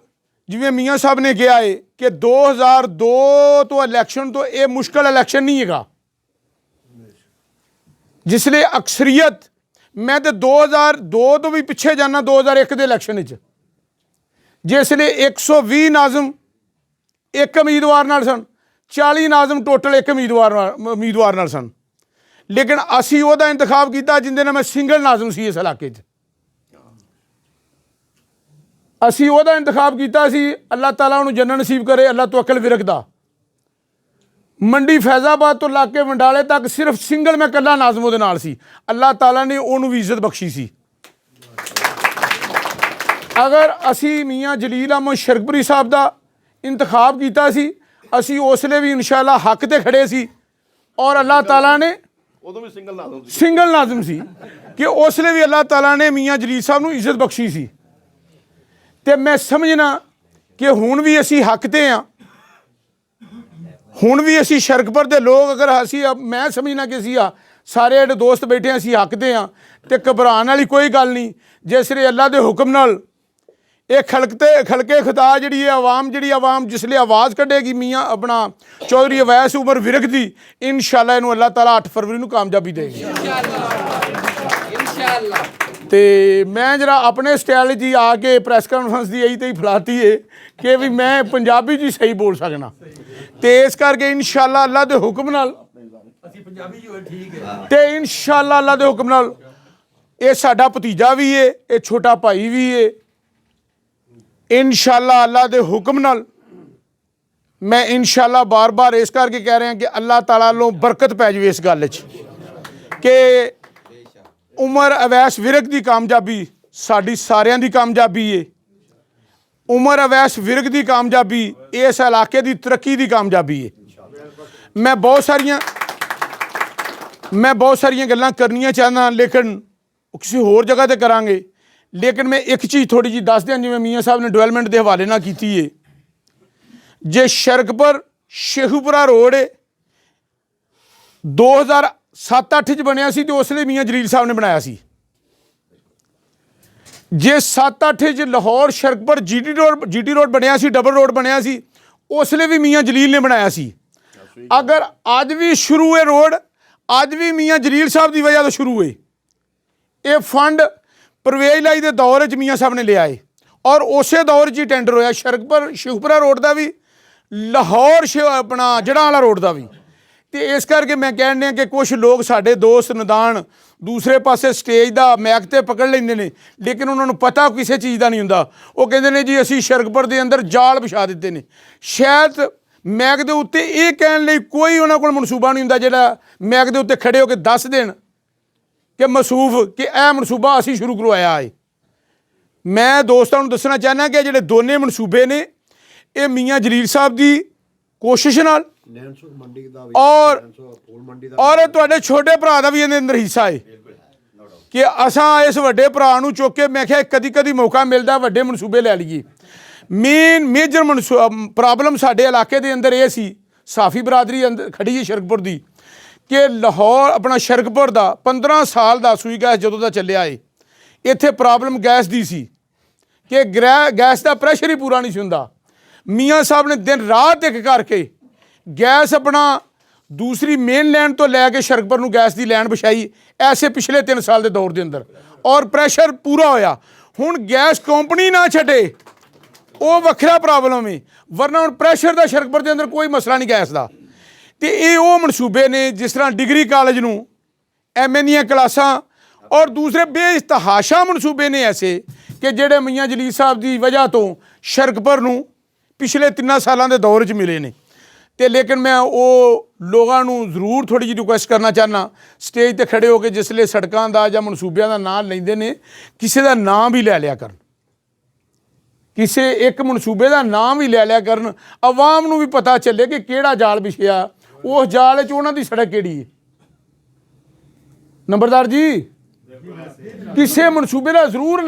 ਜਿਵੇਂ ਮੀਆਂ ਸਾਹਿਬ ਨੇ ਕਿਹਾ ਹੈ ਕਿ 2002 ਤੋਂ ਇਲੈਕਸ਼ਨ ਤੋਂ ਇਹ ਮੁਸ਼ਕਲ ਇਲੈਕਸ਼ਨ ਨਹੀਂ ਹੈਗਾ। ਜਿਸ ਲਈ ਅਕਸਰੀਅਤ ਮੈਂ ਤਾਂ 2002 ਤੋਂ ਵੀ ਪਿੱਛੇ ਜਾਣਾ 2001 ਦੇ ਇਲੈਕਸ਼ਨ ਵਿੱਚ ਜਿਸ ਲਈ 120 ਨਾਜ਼ਮ ਇੱਕ ਉਮੀਦਵਾਰ ਨਾਲ ਸਨ, 40 ਨਾਜ਼ਮ ਟੋਟਲ ਇੱਕ ਉਮੀਦਵਾਰ ਨਾਲ ਸਨ। ਲੇਕਿਨ ਅਸੀਂ ਉਹਦਾ ਇੰਤਖਾਬ ਕੀਤਾ ਜਿੰਦੇ ਨਾਲ ਮੈਂ ਸਿੰਗਲ ਨਾਜ਼ਮ ਸੀ ਇਸ ਇਲਾਕੇ 'ਚ। ਅਸੀਂ ਉਹਦਾ ਇੰਤਖਾਬ ਕੀਤਾ ਸੀ। ਅੱਲਾਹ ਤਾਲਾ ਉਹਨੂੰ ਜੰਨਤ ਨਸੀਬ ਕਰੇ। ਅੱਲਾਹ ਤਵੱਕਲ ਵਿਰਕ ਦਾ ਮੰਡੀ ਫੈਜ਼ਾਬਾਦ ਤੋਂ ਲਾ ਕੇ ਵੰਡਾਲੇ ਤੱਕ ਸਿਰਫ ਸਿੰਗਲ ਮੈਂ ਇਕੱਲਾ ਨਾਜ਼ਮ ਉਹਦੇ ਨਾਲ ਸੀ। ਅੱਲਾਹ ਤਾਲਾ ਨੇ ਉਹਨੂੰ ਵੀ ਇੱਜ਼ਤ ਬਖਸ਼ੀ ਸੀ। ਅਗਰ ਅਸੀਂ ਮੀਆਂ ਜਲੀਲ ਅਹਿਮਦ ਸ਼ਰਕਪੁਰੀ ਸਾਹਿਬ ਦਾ ਇੰਤਖਾਬ ਕੀਤਾ ਸੀ ਅਸੀਂ ਉਸ ਵੇਲੇ ਵੀ ਇਨਸ਼ਾਅੱਲਾ ਹੱਕ ਤੇ ਖੜੇ ਸੀ ਔਰ ਅੱਲਾਹ ਤਾਲਾ ਨੇ ਉਦੋਂ ਵੀ ਸਿੰਗਲ ਨਾਜ਼ਮ ਸੀ ਕਿ ਉਸ ਵੇਲੇ ਵੀ ਅੱਲਾਹ ਤਾਲਾ ਨੇ ਮੀਆਂ ਜਲੀਲ ਸਾਹਿਬ ਨੂੰ ਇੱਜ਼ਤ ਬਖਸ਼ੀ ਸੀ। ਤੇ ਮੈਂ ਸਮਝਣਾ ਕਿ ਹੁਣ ਵੀ ਅਸੀਂ ਹੱਕ ਤੇ ਹਾਂ। ਹੁਣ ਵੀ ਅਸੀਂ ਸ਼ਰਕਪੁਰ ਦੇ ਲੋਕ ਅਗਰ ਅਸੀਂ ਮੈਂ ਸਮਝਣਾ ਕਿ ਅਸੀਂ ਸਾਰੇ ਜਿਹੜੇ ਦੋਸਤ ਬੈਠੇ ਹਾਂ ਅਸੀਂ ਹੱਕ ਤੇ ਹਾਂ ਤੇ ਘਬਰਾਉਣ ਵਾਲੀ ਕੋਈ ਗੱਲ ਨਹੀਂ। ਜਿਸ ਵੇਲੇ ਅੱਲਾ ਦੇ ਹੁਕਮ ਨਾਲ ਇਹ ਖਲਕੇ ਖੁਦਾ ਜਿਹੜੀ ਹੈ ਆਵਾਮ ਜਿਸ ਲਈ ਆਵਾਜ਼ ਕੱਢੇਗੀ ਮੀਆਂ ਆਪਣਾ ਚੌਧਰੀ ਅਵੈਸ ਉਮਰ ਵਿਰਕ ਦੀ ਇਨਸ਼ਾਅੱਲਾ ਇਹਨੂੰ ਅੱਲਾਹ ਤਾਲਾ 8 ਫਰਵਰੀ ਨੂੰ ਕਾਮਯਾਬੀ ਦੇਗੀ ਇਨਸ਼ਾਅੱਲਾ। ਤੇ ਮੈਂ ਜਰਾ ਆਪਣੇ ਸਟਾਈਲ 'ਚ ਆ ਕੇ ਪ੍ਰੈਸ ਕਾਨਫਰੰਸ ਦੀ ਇਹੀ ਤੇ ਹੀ ਫਲਾਤੀ ਹੈ ਕਿ ਵੀ ਮੈਂ ਪੰਜਾਬੀ 'ਚ ਹੀ ਸਹੀ ਬੋਲ ਸਕਣਾ ਤੇ ਇਸ ਕਰਕੇ ਇਨਸ਼ਾਅੱਲਾ ਅੱਲਾ ਦੇ ਹੁਕਮ ਨਾਲ ਅਸੀਂ ਪੰਜਾਬੀ ਜੋ ਠੀਕ ਹੈ ਤੇ ਇਨਸ਼ਾਅੱਲਾ ਅੱਲਾ ਦੇ ਹੁਕਮ ਨਾਲ ਇਹ ਸਾਡਾ ਭਤੀਜਾ ਵੀ ਹੈ, ਇਹ ਛੋਟਾ ਭਾਈ ਵੀ ਹੈ। ਇਨਸ਼ਾਅੱਲਾ ਅੱਲਾ ਦੇ ਹੁਕਮ ਨਾਲ ਮੈਂ ਇਨਸ਼ਾਅੱਲਾ ਬਾਰ-ਬਾਰ ਇਸ ਕਰਕੇ ਕਹਿ ਰਿਹਾ ਕਿ ਅੱਲਾਹ ਤਾਲਾ ਵੱਲੋਂ ਬਰਕਤ ਪੈ ਜਾਵੇ ਇਸ ਗੱਲ 'ਚ ਕਿ ਉਮਰ ਅਵੈਸ ਵਿਰਕ ਦੀ ਕਾਮਯਾਬੀ ਸਾਡੀ ਸਾਰਿਆਂ ਦੀ ਕਾਮਯਾਬੀ ਹੈ। ਉਮਰ ਅਵੈਸ ਵਿਰਕ ਦੀ ਕਾਮਯਾਬੀ ਇਸ ਇਲਾਕੇ ਦੀ ਤਰੱਕੀ ਦੀ ਕਾਮਯਾਬੀ ਹੈ। ਮੈਂ ਬਹੁਤ ਸਾਰੀਆਂ ਗੱਲਾਂ ਕਰਨੀਆਂ ਚਾਹੁੰਦਾ ਲੇਕਿਨ ਕਿਸੇ ਹੋਰ ਜਗ੍ਹਾ ਤੇ ਕਰਾਂਗੇ। ਲੇਕਿਨ ਮੈਂ ਇੱਕ ਚੀਜ਼ ਥੋੜੀ ਜਿਹੀ ਦੱਸ ਦਿਆਂ ਜਿਵੇਂ ਮੀਆਂ ਸਾਹਿਬ ਨੇ ਡਿਵੈਲਪਮੈਂਟ ਦੇ ਹਵਾਲੇ ਨਾਲ ਕੀਤੀ ਹੈ। ਜੇ ਸ਼ਰਕਪੁਰ ਸ਼ੇਖੂਪੁਰਾ ਰੋਡ 2007-8 'ਚ ਬਣਿਆ ਸੀ ਤੇ ਉਸ ਵੇਲੇ ਮੀਆਂ ਜਲੀਲ ਸਾਹਿਬ ਨੇ ਬਣਾਇਆ ਸੀ। ਜੇ 7-8 'ਚ ਲਾਹੌਰ ਸ਼ਰਕਪੁਰ GT ਰੋਡ ਬਣਿਆ ਸੀ, ਡਬਲ ਰੋਡ ਬਣਿਆ ਸੀ, ਉਸ ਵੇਲੇ ਵੀ ਮੀਆਂ ਜਲੀਲ ਨੇ ਬਣਾਇਆ ਸੀ। ਅਗਰ ਅੱਜ ਵੀ ਸ਼ੁਰੂ ਹੈ ਰੋਡ ਅੱਜ ਵੀ ਮੀਆਂ ਜਲੀਲ ਸਾਹਿਬ ਦੀ ਵਜ੍ਹਾ ਤੋਂ ਸ਼ੁਰੂ ਹੈ। ਇਹ ਫੰਡ ਪਰਵੇਜ਼ ਲਾਈ ਦੇ ਦੌਰ 'ਚ ਮੀਆਂ ਸਾਹਿਬ ਨੇ ਲਿਆ ਏ ਔਰ ਉਸੇ ਦੌਰ 'ਚ ਹੀ ਟੈਂਡਰ ਹੋਇਆ ਸ਼ੇਖੂਪੁਰਾ ਰੋਡ ਦਾ ਵੀ, ਲਾਹੌਰ ਆਪਣਾ ਜੜ੍ਹਾਂ ਵਾਲਾ ਰੋਡ ਦਾ ਵੀ। ਤੇ ਇਸ ਕਰਕੇ ਮੈਂ ਕਹਿਣ ਡਿਆ ਕਿ ਕੁਝ ਲੋਕ ਸਾਡੇ ਦੋਸਤ ਨਦਾਨ ਦੂਸਰੇ ਪਾਸੇ ਸਟੇਜ ਦਾ ਮੈਕ ਤੇ ਪਕੜ ਲੈਂਦੇ ਨੇ, ਲੇਕਿਨ ਉਹਨਾਂ ਨੂੰ ਪਤਾ ਕਿਸੇ ਚੀਜ਼ ਦਾ ਨਹੀਂ ਹੁੰਦਾ। ਉਹ ਕਹਿੰਦੇ ਨੇ ਜੀ ਅਸੀਂ ਸ਼ਰਕਪੁਰ ਦੇ ਅੰਦਰ ਜਾਲ ਵਿਛਾ ਦਿੱਤੇ ਨੇ। ਸ਼ਾਇਦ ਮੈਕ ਦੇ ਉੱਤੇ ਇਹ ਕਹਿਣ ਲਈ ਕੋਈ ਉਹਨਾਂ ਕੋਲ ਮਨਸੂਬਾ ਨਹੀਂ ਹੁੰਦਾ ਜਿਹੜਾ ਮੈਕ ਦੇ ਉੱਤੇ ਖੜੇ ਹੋ ਕੇ ਦੱਸ ਦੇਣ ਕਿ ਮਸੂਫ ਕਿ ਇਹ ਮਨਸੂਬਾ ਅਸੀਂ ਸ਼ੁਰੂ ਕਰਵਾਇਆ ਹੈ। ਮੈਂ ਦੋਸਤਾਂ ਨੂੰ ਦੱਸਣਾ ਚਾਹੁੰਦਾ ਕਿ ਜਿਹੜੇ ਦੋਨੇ ਮਨਸੂਬੇ ਨੇ ਇਹ ਮੀਆਂ ਜਲੀਲ ਸਾਹਿਬ ਦੀ ਕੋਸ਼ਿਸ਼ ਨਾਲ ਔਰ ਤੁਹਾਡੇ ਛੋਟੇ ਭਰਾ ਦਾ ਵੀ ਇਹਦੇ ਅੰਦਰ ਹਿੱਸਾ ਹੈ ਕਿ ਅਸਾਂ ਇਸ ਵੱਡੇ ਭਰਾ ਨੂੰ ਚੁੱਕ ਕੇ ਮੈਂ ਕਿਹਾ ਕਦੀ ਕਦੀ ਮੌਕਾ ਮਿਲਦਾ ਵੱਡੇ ਮਨਸੂਬੇ ਲੈ ਲਈਏ। ਮੇਜਰ ਪ੍ਰੋਬਲਮ ਸਾਡੇ ਇਲਾਕੇ ਦੇ ਅੰਦਰ ਇਹ ਸੀ, ਸਾਫੀ ਬਰਾਦਰੀ ਅੰਦਰ ਖੜੀ ਹੈ ਸ਼ਰਕਪੁਰ ਦੀ, ਕਿ ਲਾਹੌਰ ਆਪਣਾ ਸ਼ਰਕਪੁਰ ਦਾ 15 ਸਾਲ ਦਾ ਸੂਈ ਗੈਸ ਜਦੋਂ ਦਾ ਚੱਲਿਆ ਏ, ਇੱਥੇ ਪ੍ਰੋਬਲਮ ਗੈਸ ਦੀ ਸੀ ਕਿ ਗੈਸ ਦਾ ਪ੍ਰੈਸ਼ਰ ਹੀ ਪੂਰਾ ਨਹੀਂ ਸੀ ਹੁੰਦਾ। ਮੀਆਂ ਸਾਹਿਬ ਨੇ ਦਿਨ ਰਾਤ ਇੱਕ ਕਰਕੇ ਗੈਸ ਆਪਣਾ ਦੂਸਰੀ ਮੇਨ ਲਾਈਨ ਤੋਂ ਲੈ ਕੇ ਸ਼ਰਕਪੁਰ ਨੂੰ ਗੈਸ ਦੀ ਲਾਈਨ ਵਿਛਾਈ ਐਸੇ ਪਿਛਲੇ 3 ਸਾਲ ਦੇ ਦੌਰ ਦੇ ਅੰਦਰ, ਔਰ ਪ੍ਰੈਸ਼ਰ ਪੂਰਾ ਹੋਇਆ। ਹੁਣ ਗੈਸ ਕੰਪਨੀ ਨਾ ਛੱਡੇ ਉਹ ਵੱਖਰਾ ਪ੍ਰੋਬਲਮ ਹੈ, ਵਰਨਾ ਹੁਣ ਪ੍ਰੈਸ਼ਰ ਦਾ ਸ਼ਰਕਪੁਰ ਦੇ ਅੰਦਰ ਕੋਈ ਮਸਲਾ ਨਹੀਂ ਗੈਸ ਦਾ। ਤੇ ਇਹ ਉਹ ਮਨਸੂਬੇ ਨੇ ਜਿਸ ਤਰ੍ਹਾਂ ਡਿਗਰੀ ਕਾਲਜ ਨੂੰ MA ਦੀਆਂ ਕਲਾਸਾਂ ਔਰ ਦੂਸਰੇ ਬੇਇਸਤਹਾਸ਼ਾ ਮਨਸੂਬੇ ਨੇ ਐਸੇ ਕਿ ਜਿਹੜੇ ਮੀਆਂ ਜਲੀਲ ਸਾਹਿਬ ਦੀ ਵਜ੍ਹਾ ਤੋਂ ਸ਼ਰਕਪੁਰ ਨੂੰ ਪਿਛਲੇ 3 ਸਾਲਾਂ ਦੇ ਦੌਰ 'ਚ ਮਿਲੇ ਨੇ। ਤੇ ਲੇਕਿਨ ਮੈਂ ਉਹ ਲੋਕਾਂ ਨੂੰ ਜ਼ਰੂਰ ਥੋੜ੍ਹੀ ਜਿਹੀ ਰਿਕੁਐਸਟ ਕਰਨਾ ਚਾਹੁੰਦਾ, ਸਟੇਜ 'ਤੇ ਖੜੇ ਹੋ ਕੇ ਜਿਸਲੇ ਸੜਕਾਂ ਦਾ ਜਾਂ ਮਨਸੂਬਿਆਂ ਦਾ ਨਾਂ ਲੈਂਦੇ ਨੇ ਕਿਸੇ ਦਾ ਨਾਮ ਵੀ ਲੈ ਲਿਆ ਕਰਨ, ਕਿਸੇ ਇੱਕ ਮਨਸੂਬੇ ਦਾ ਨਾਮ ਵੀ ਲੈ ਲਿਆ ਕਰਨ, ਆਵਾਮ ਨੂੰ ਵੀ ਪਤਾ ਚੱਲੇ ਕਿ ਕਿਹੜਾ ਜਾਲ ਵਿਛਿਆ, ਉਸ ਜਾਲ 'ਚ ਉਹਨਾਂ ਦੀ ਸੜਕ ਕਿਹੜੀ ਹੈ। ਨੰਬਰਦਾਰ ਜੀ ਕਿਸੇ ਮਨਸੂਬੇ ਦਾ ਜ਼ਰੂਰ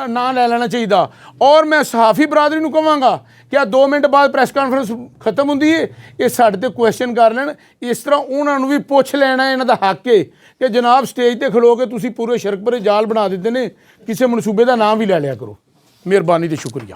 ਨਾਂ ਲੈ ਲੈਣਾ ਚਾਹੀਦਾ। ਔਰ ਮੈਂ ਸਹਾਫੀ ਬਰਾਦਰੀ ਨੂੰ ਕਹਾਂਗਾ ਕਿ 2 ਮਿੰਟ ਬਾਅਦ ਪ੍ਰੈਸ ਕਾਨਫਰੰਸ ਖਤਮ ਹੁੰਦੀ ਹੈ, ਇਹ ਸਾਡੇ ਤੇ ਕੁਐਸਚਨ ਕਰ ਲੈਣ, ਇਸ ਤਰ੍ਹਾਂ ਉਹਨਾਂ ਨੂੰ ਵੀ ਪੁੱਛ ਲੈਣਾ, ਇਹਨਾਂ ਦਾ ਹੱਕ ਹੈ ਕਿ ਜਨਾਬ ਸਟੇਜ ਤੇ ਖਲੋ ਕੇ ਤੁਸੀਂ ਪੂਰੇ ਸ਼ਰਕਪੁਰੇ ਜਾਲ ਬਣਾ ਦਿੱਤੇ ਨੇ, ਕਿਸੇ ਮਨਸੂਬੇ ਦਾ ਨਾਮ ਵੀ ਲੈ ਲਿਆ ਕਰੋ। ਮਿਹਰਬਾਨੀ ਤੇ ਸ਼ੁਕਰੀਆ।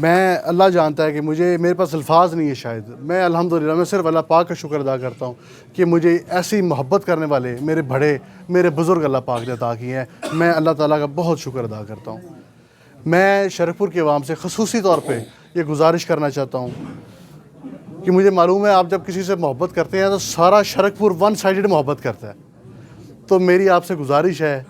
میں اللہ جانتا ہے کہ میرے پاس الفاظ نہیں ہے شاید. میں الحمدللہ میں صرف اللہ پاک کا شکر ادا کرتا ہوں کہ مجھے ایسی محبت کرنے والے میرے بزرگ اللہ پاک نے عطا کیے ہیں. میں اللہ تعالیٰ کا بہت شکر ادا کرتا ہوں. میں شرک پور کے عوام سے خصوصی طور پہ یہ گزارش کرنا چاہتا ہوں کہ مجھے معلوم ہے آپ جب کسی سے محبت کرتے ہیں تو سارا شرک پور ون سائیڈڈ محبت کرتا ہے. تو میری آپ سے گزارش ہے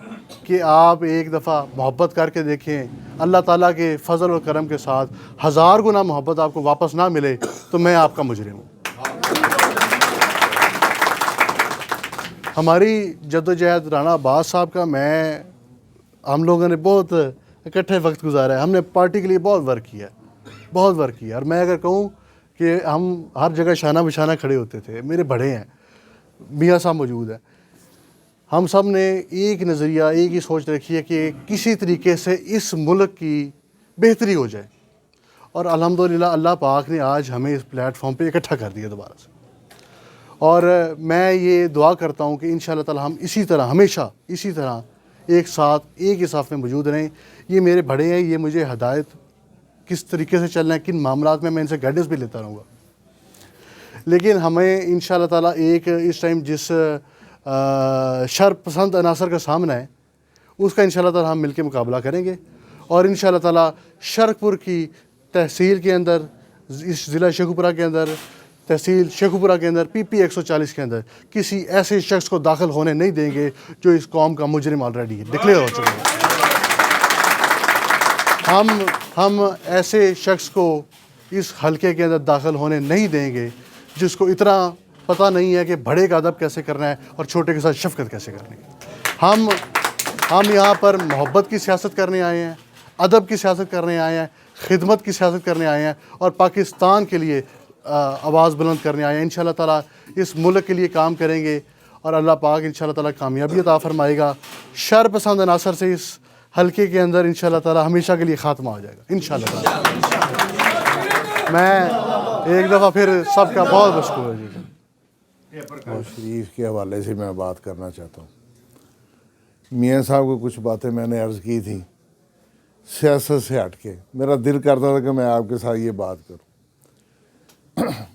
کہ آپ ایک دفعہ محبت کر کے دیکھیں. اللہ تعالیٰ کے فضل و کرم کے ساتھ 1000 گنا محبت آپ کو واپس نہ ملے تو میں آپ کا مجرم ہوں. ہماری جدوجہد رانا عباس صاحب کا ہم لوگوں نے بہت اکٹھے وقت گزارا ہے. ہم نے پارٹی کے لیے بہت ورک کیا اور میں اگر کہوں کہ ہم ہر جگہ شانہ بشانہ کھڑے ہوتے تھے. میرے بڑے ہیں, میاں صاحب موجود ہیں. ہم سب نے ایک نظریہ ایک ہی سوچ رکھی ہے کہ کسی طریقے سے اس ملک کی بہتری ہو جائے, اور الحمدللہ اللہ پاک نے آج ہمیں اس پلیٹ فارم پہ اکٹھا کر دیا دوبارہ سے. اور میں یہ دعا کرتا ہوں کہ انشاءاللہ تعالی ہم اسی طرح ہمیشہ اسی طرح ایک ساتھ ایک ہی صف میں موجود رہیں. یہ میرے بڑے ہیں, یہ مجھے ہدایت کس طریقے سے چلنا ہے, کن معاملات میں ان سے گائیڈنس بھی لیتا رہوں گا. لیکن ہمیں انشاءاللہ تعالی ایک اس ٹائم جس شر پسند عناصر کا سامنا ہے اس کا انشاءاللہ تعالی ہم مل کے مقابلہ کریں گے. اور انشاءاللہ تعالی شرک پور کی تحصیل کے اندر, اس ضلع شیخوپورہ کے اندر, تحصیل شیخوپورہ کے اندر PP 140 کے اندر کسی ایسے شخص کو داخل ہونے نہیں دیں گے جو اس قوم کا مجرم آلریڈی ڈکلیئر ہو چکا ہے. ہم ایسے شخص کو اس حلقے کے اندر داخل ہونے نہیں دیں گے جس کو اتنا پتہ نہیں ہے کہ بڑے کا ادب کیسے کرنا ہے اور چھوٹے کے ساتھ شفقت کیسے کرنی ہے. ہم یہاں پر محبت کی سیاست کرنے آئے ہیں, ادب کی سیاست کرنے آئے ہیں, خدمت کی سیاست کرنے آئے ہیں, اور پاکستان کے لیے آواز بلند کرنے آئے ہیں. انشاءاللہ تعالیٰ اس ملک کے لیے کام کریں گے اور اللہ پاک انشاءاللہ تعالیٰ کامیابی عطا فرمائے گا. شر پسند عناصر سے اس حلقے کے اندر انشاءاللہ تعالیٰ ہمیشہ کے لیے خاتمہ ہو جائے گا انشاءاللہ تعالیٰ. میں ایک دفعہ پھر سب کا بہت مشکور ہوں. اور شریف کے حوالے سے میں بات کرنا چاہتا ہوں. میاں صاحب کو کچھ باتیں میں نے عرض کی تھیں سیاست سے ہٹ کے. میرا دل کرتا تھا کہ میں آپ کے ساتھ یہ بات کروں.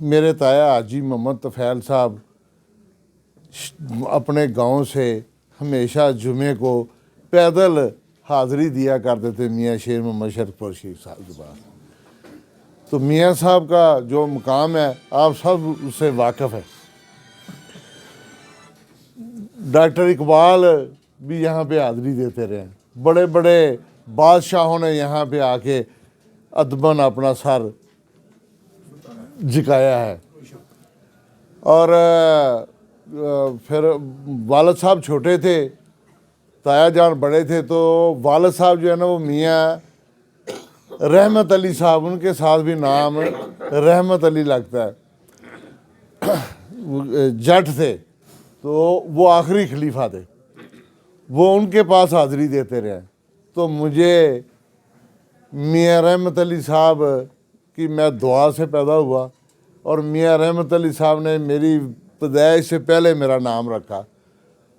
میرے تایا حاجی محمد طفیل صاحب اپنے گاؤں سے ہمیشہ جمعے کو پیدل حاضری دیا کرتے تھے میاں شیر محمد شرک پور شریف صاحب کے پاس. تو میاں صاحب کا جو مقام ہے آپ سب اس سے واقف ہے. ڈاکٹر اقبال بھی یہاں پہ حاضری دیتے رہے ہیں. بڑے بڑے بادشاہوں نے یہاں پہ آ کے ادباً اپنا سر جھکایا ہے. اور پھر والد صاحب چھوٹے تھے, تایا جان بڑے تھے, تو والد صاحب جو ہے نا وہ میاں رحمت علی صاحب, ان کے ساتھ بھی نام رحمت علی لگتا ہے, جٹ تھے. تو وہ آخری خلیفہ تھے, وہ ان کے پاس حاضری دیتے رہے. تو مجھے میاں رحمت علی صاحب کی میں دعا سے پیدا ہوا, اور میاں رحمت علی صاحب نے میری پیدائش سے پہلے میرا نام رکھا,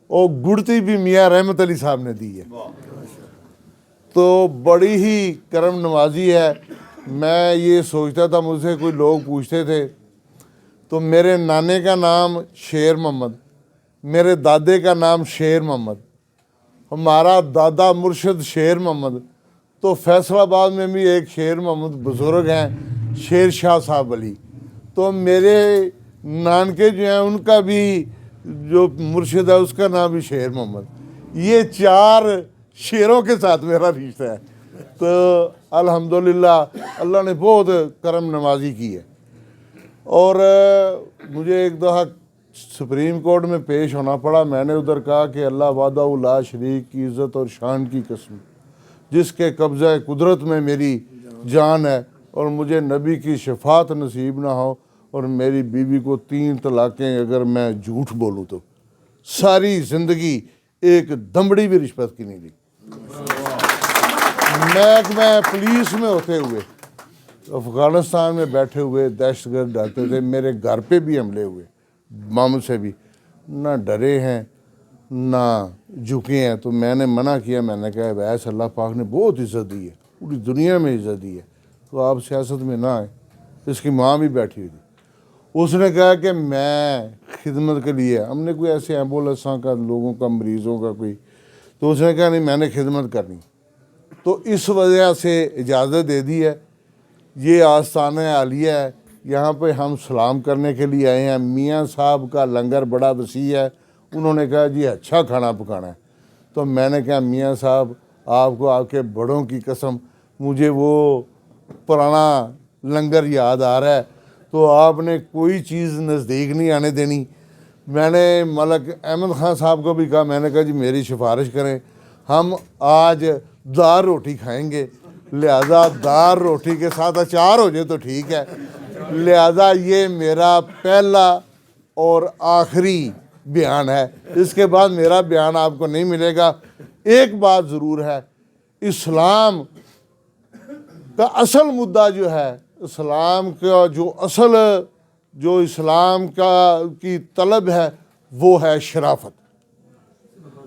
اور گڑتی بھی میاں رحمت علی صاحب نے دی ہے. تو بڑی ہی کرم نوازی ہے. میں یہ سوچتا تھا, مجھ سے کوئی لوگ پوچھتے تھے, تو میرے نانے کا نام شیر محمد, میرے دادے کا نام شیر محمد, ہمارا دادا مرشد شیر محمد. تو فیصل آباد میں بھی ایک شیر محمد بزرگ ہیں, شیر شاہ صاحب علی. تو میرے نانکے جو ہیں ان کا بھی جو مرشد ہے اس کا نام بھی شیر محمد. یہ 4 شیروں کے ساتھ میرا رشتہ ہے. تو الحمدللہ اللہ نے بہت کرم نوازی کی ہے. اور مجھے ایک دفعہ سپریم کورٹ میں پیش ہونا پڑا. میں نے ادھر کہا کہ اللہ وحدہ لا شریک کی عزت اور شان کی قسم, جس کے قبضہ قدرت میں میری جان ہے, اور مجھے نبی کی شفاعت نصیب نہ ہو, اور میری بیوی کو 3 طلاقیں اگر میں جھوٹ بولوں تو ساری زندگی ایک دمڑی بھی رشوت کی نہیں لی. میں پولیس میں ہوتے ہوئے افغانستان میں بیٹھے ہوئے دہشت گرد ڈالتے تھے, میرے گھر پہ بھی حملے ہوئے, مام سے بھی نہ ڈرے ہیں نہ جھکے ہیں. تو میں نے منع کیا, میں نے کہا ویسے اللہ پاک نے بہت عزت دی ہے, پوری دنیا میں عزت دی ہے, تو آپ سیاست میں نہ آئیں. اس کی ماں بھی بیٹھی ہوئی تھی. اس نے کہا کہ میں خدمت کے لیے, ہم نے کوئی ایسے ایمبولینساں کا لوگوں کا مریضوں کا کوئی, تو اس نے کہا نہیں میں نے خدمت کرنی. تو اس وجہ سے اجازت دے دی ہے. یہ آستانہ عالیہ ہے, یہاں پہ ہم سلام کرنے کے لیے آئے ہیں. میاں صاحب کا لنگر بڑا وسیع ہے. انہوں نے کہا جی اچھا کھانا پکانا ہے. تو میں نے کہا میاں صاحب آپ کو آپ کے بڑوں کی قسم مجھے وہ پرانا لنگر یاد آ رہا ہے, تو آپ نے کوئی چیز نزدیک نہیں آنے دینی. میں نے ملک احمد خان صاحب کو بھی کہا, میں نے کہا جی میری سفارش کریں, ہم آج دار روٹی کھائیں گے, لہذا دار روٹی کے ساتھ اچار ہو جائے تو ٹھیک ہے. لہذا یہ میرا پہلا اور آخری بیان ہے. اس کے بعد میرا بیان آپ کو نہیں ملے گا. ایک بات ضرور ہے, اسلام کا اصل مدعا جو ہے, اسلام کا جو اصل جو اسلام کی طلب ہے وہ ہے شرافت.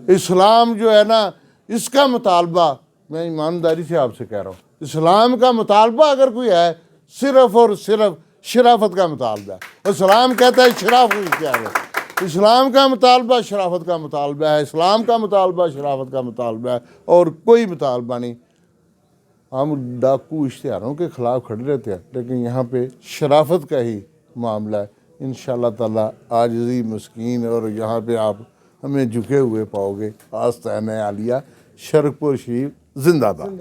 اسلام جو ہے نا, اس کا مطالبہ میں ایمانداری سے آپ سے کہہ رہا ہوں, اسلام کا مطالبہ اگر کوئی ہے صرف اور صرف شرافت کا مطالبہ ہے. اسلام کہتا ہے شرافت کیا ہے, اسلام کا مطالبہ شرافت کا مطالبہ ہے. اسلام کا مطالبہ شرافت کا مطالبہ ہے, اور کوئی مطالبہ نہیں. ہم ڈاکو اشتہاروں کے خلاف کھڑے رہتے ہیں, لیکن یہاں پہ شرافت کا ہی معاملہ ہے. انشاءاللہ تعالیٰ عاجزی مسکین, اور یہاں پہ آپ ہمیں جھکے ہوئے پاؤ گے. آستانہ عالیہ شرک پور شریف زندہ باد.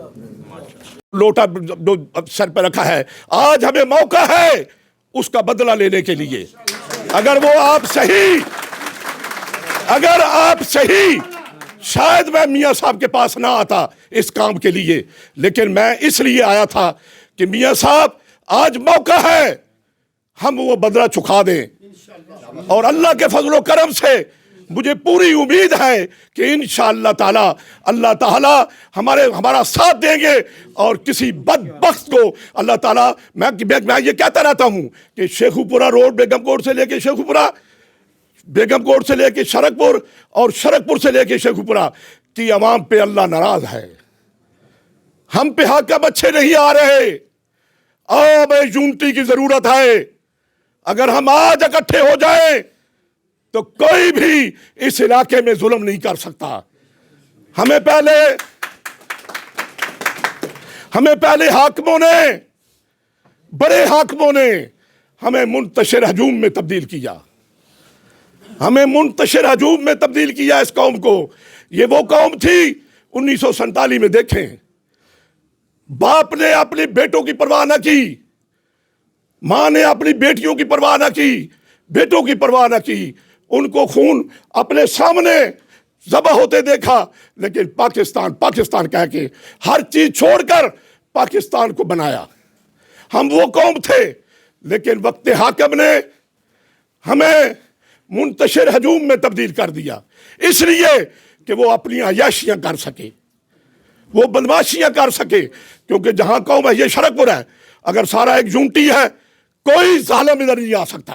لوٹا جو سر پہ رکھا ہے, آج ہمیں موقع ہے اس کا بدلہ لینے کے لیے. اگر آپ صحیح شاید میں میاں صاحب کے پاس نہ آتا اس کام کے لیے, لیکن میں اس لیے آیا تھا کہ میاں صاحب آج موقع ہے ہم وہ بدلہ چکا دیں. اور اللہ کے فضل و کرم سے مجھے پوری امید ہے کہ انشاءاللہ تعالی اللہ تعالی ہمارا ساتھ دیں گے, اور کسی بدبخت کو اللہ تعالی, میں یہ کہتا رہتا ہوں کہ شیخو پورہ روڈ بیگم کوٹ سے لے کے شیخو پورہ, بیگم کوٹ سے لے کے شرک پور, اور شرک پور سے لے کے شیخو پورہ کی عوام پہ اللہ ناراض ہے. ہم پہ حاکم اچھے نہیں آ رہے. اب یونٹی کی ضرورت ہے. اگر ہم آج اکٹھے ہو جائیں تو کوئی بھی اس علاقے میں ظلم نہیں کر سکتا. ہمیں پہلے حاکموں نے, بڑے حاکموں نے ہمیں منتشر ہجوم میں تبدیل کیا. اس قوم کو. یہ وہ قوم تھی 1947 میں, دیکھیں باپ نے اپنی بیٹوں کی پرواہ نہ کی, ماں نے اپنی بیٹیوں کی پرواہ نہ کی, بیٹوں کی پرواہ نہ کی. ان کو خون اپنے سامنے ذبح ہوتے دیکھا, لیکن پاکستان کہہ کے ہر چیز چھوڑ کر پاکستان کو بنایا. ہم وہ قوم تھے, لیکن وقت حاکم نے ہمیں منتشر ہجوم میں تبدیل کر دیا, اس لیے کہ وہ اپنی عیاشیاں کر سکے, وہ بدماشیاں کر سکے. کیونکہ جہاں قوم ہے, یہ شرک پور ہے, اگر سارا ایک یونٹی ہے کوئی ظالم ادھر نہیں آ سکتا.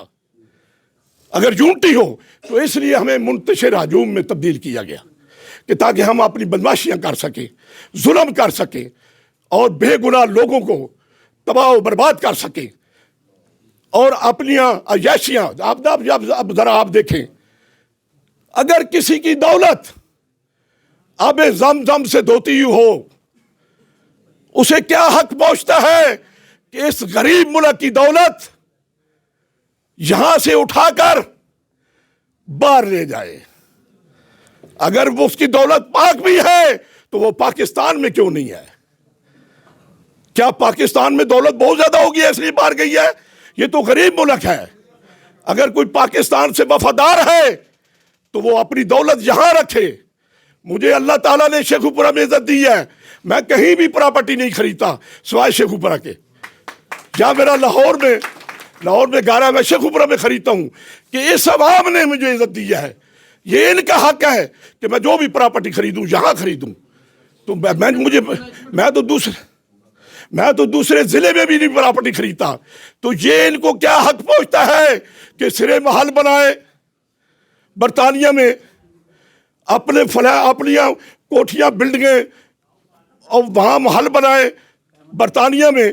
اگر یونٹی ہو تو اس لیے ہمیں منتشر ہجوم میں تبدیل کیا گیا کہ تاکہ ہم اپنی بدماشیاں کر سکیں, ظلم کر سکیں, اور بے گناہ لوگوں کو تباہ و برباد کر سکیں, اور اپنی عیاشیاں. اب ذرا آپ دیکھیں, اگر کسی کی دولت آب زمزم سے دھوتی ہو, اسے کیا حق پہنچتا ہے کہ اس غریب ملک کی دولت یہاں سے اٹھا کر باہر لے جائے؟ اگر وہ اس کی دولت پاک بھی ہے تو وہ پاکستان میں کیوں نہیں ہے؟ کیا پاکستان میں دولت بہت زیادہ ہوگی اس لیے باہر گئی ہے؟ یہ تو غریب ملک ہے. اگر کوئی پاکستان سے وفادار ہے تو وہ اپنی دولت یہاں رکھے. مجھے اللہ تعالیٰ نے شیخو پورہ میں عزت دی ہے, میں کہیں بھی پراپرٹی نہیں خریدتا سوائے شیخو پورہ کے. یا میرا لاہور میں گھر ہے, میں شیخو پورہ میں خریدتا ہوں کہ اس عوام نے مجھے عزت دی ہے. یہ ان کا حق ہے کہ میں جو بھی پراپرٹی خریدوں یہاں خریدوں. تو میں تو دوسرے ضلع میں بھی نہیں پراپرٹی خریدتا. تو یہ ان کو کیا حق پہنچتا ہے کہ سرے محل بنائے برطانیہ میں, اپنی کوٹھیاں بلڈنگیں, اور وہاں محل بنائے برطانیہ میں,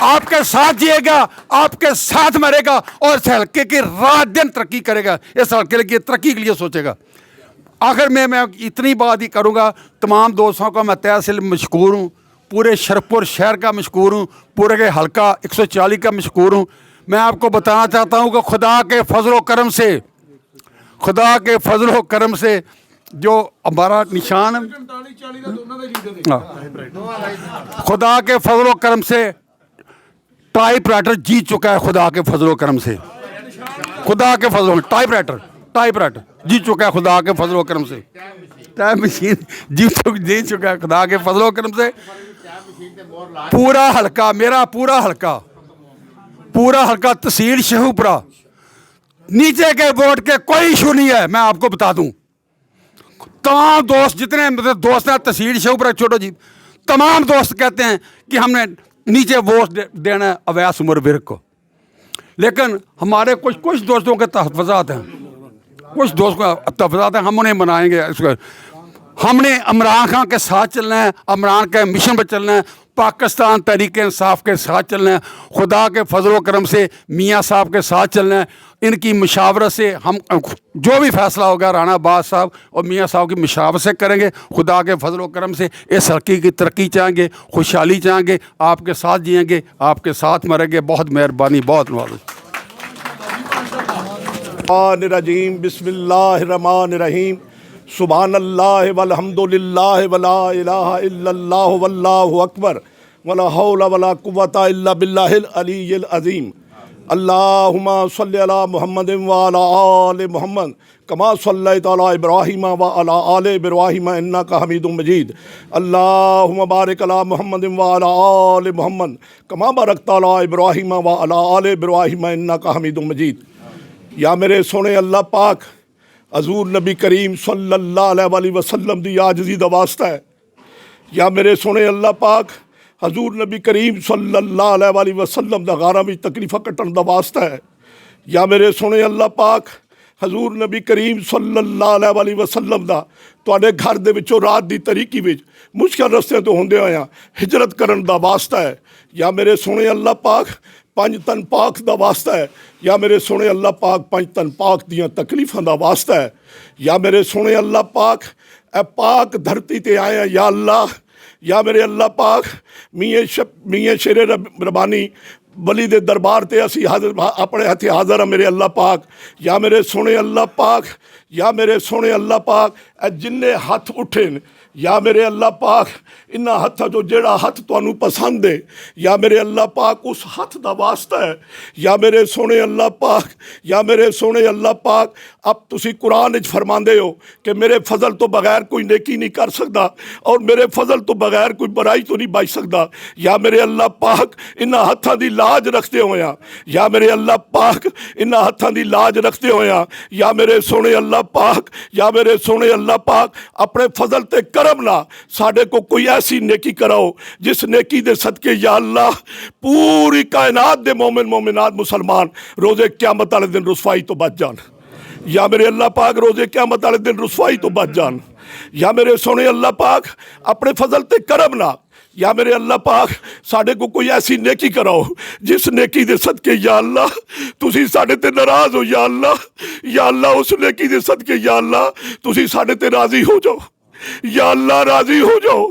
آپ کے ساتھ جیے گا, آپ کے ساتھ مرے گا, اور اس حلقے کی رات دن ترقی کرے گا, اس حلقے کی ترقی کے لیے سوچے گا. آخر میں اتنی بات ہی کروں گا, تمام دوستوں کا میں تہہ سے مشکور ہوں, پورے شرپور شہر کا مشکور ہوں, پورے کے حلقہ 140 کا مشکور ہوں. میں آپ کو بتانا چاہتا ہوں کہ خدا کے فضل و کرم سے, خدا کے فضل و کرم سے جو ہمارا نشان ہے, خدا کے فضل و کرم سے ٹائپ رائٹر جیت چکا ہے. خدا کے فضل و کرم سے, خدا کے فضل و ٹائپ رائٹر جیت چکا ہے خدا کے فضل و کرم سے. ٹائپ مشین جیت چکا ہے خدا کے فضل و کرم سے. پورا حلقہ, میرا پورا حلقہ تحصیل شیخوپورہ, نیچے کے ووٹ کے کوئی ایشو نہیں ہے. میں آپ کو بتا دوں, تمام دوست جتنے دوست ہیں تحصیل شیخوپورہ چھوٹو جی, تمام دوست کہتے ہیں کہ ہم نے نیچے ووٹ دینا ہے اویس عمر ورک کو. لیکن ہمارے کچھ دوستوں کے تحفظات ہیں, ہم انہیں منائیں گے. ہم نے عمران خان کے ساتھ چلنا ہے, عمران کے مشن پہ چلنا ہے, پاکستان تحریک انصاف کے ساتھ چلنا ہے, خدا کے فضل و کرم سے میاں صاحب کے ساتھ چلنا ہے. ان کی مشاورت سے ہم جو بھی فیصلہ ہوگا رانا عباس صاحب اور میاں صاحب کی مشاورت سے کریں گے. خدا کے فضل و کرم سے اس حلقے کی ترقی چاہیں گے, خوشحالی چاہیں گے, آپ کے ساتھ جئیں گے, آپ کے ساتھ مریں گے. بہت مہربانی, بہت نوازش. الرجیم بسم اللہ الرحمن الرحیم سبحان اللہ والحمد للہ ولا الہ الا اللہ واللہ اکبر ولا حول ولا قوۃ الا باللہ العلی العظیم. اللہم صلی علی محمد وعلی آل محمد کما صلیت علی ابراہیم وعلی آل ابراہیم انک حمید مجید. اللہم بارک علی محمد وعلی آل محمد کما بارکت علی ابراہیم وعلی آل ابراہیم انک حمید مجید. یا میرے سونے اللہ پاک حضور نبی کریم صلی اللہ علیہ وسلم دی عاجزی دا واسطہ ہے. یا میرے سونے اللہ پاک حضور نبی کریم صلی اللہ علیہ وسلم دا غاراں وچ تکلیفاں کٹن دا واسطہ ہے. یا میرے سونے اللہ پاک حضور نبی کریم صلی اللہ علیہ وسلم دا تواڈے گھر دے وچوں رات دی تاریکی وچ مشکل رستے تو ہوندے ہویاں ہجرت کرن دا واسطہ ہے. یا میرے سونے اللہ پاک پنج تن پاک دا واسطہ ہے. یا میرے سونے اللہ پاک پنج تن پاک دیاں تکلیفاں دا واسطہ ہے. یا میرے سونے اللہ پاک اے پاک دھرتی تے آئے ہیں یا اللہ. یا میرے اللہ پاک میاں شیر ربانی ولی دے دربار تے اسی حاضر اپنے ہتھے حاضر ہیں میرے اللہ پاک. یا میرے سونے اللہ پاک, یا میرے سونے اللہ پاک اے جننے ہاتھ اٹھن, یا میرے اللہ پاک انہاں ہتھاں جو جیڑا ہاتھ تانوں پسند ہے یا میرے اللہ پاک اس ہاتھ دا واسطہ ہے. یا میرے سونے اللہ پاک, یا میرے سونے اللہ پاک اب تسی قرآن وچ فرماندے ہو کہ میرے فضل تو بغیر کوئی نیکی نہیں کر سکتا اور میرے فضل تو بغیر کوئی برائی تو نہیں بچ سکتا. یا میرے اللہ پاک انہاں ہتھاں دی لاج رکھتے ہویاں, یا میرے اللہ پاک انہاں ہتھاں دی لاج رکھتے ہویاں, یا میرے سونے اللہ پاک, یا میرے سونے اللہ پاک اپنے فضل تے کرم نہ ساڈے کو کوئی ایسی نیکی کراؤ جس نیکی دے صدقے یا اللہ پوری کائنات دے مومن مومنات مسلمان روزے قیامت والے دن رسوائی تو بچ جان. یا میرے اللہ پاک روزے قیامت والے دن رسوائی تو بچ جان. یا میرے سونے اللہ پاک اپنے فضل تے کرم نہ یا میرے اللہ پاک ساڈے کو کوئی ایسی نیکی کراؤ جس نیکی دے صدقے یا اللہ تسی ساڈے تے ناراض ہو. یا اللہ, یا اللہ اس نیکی دے صدقے یا اللہ تسی ساڈے تے راضی ہو جاؤ. یا اللہ راضی ہو جاؤ,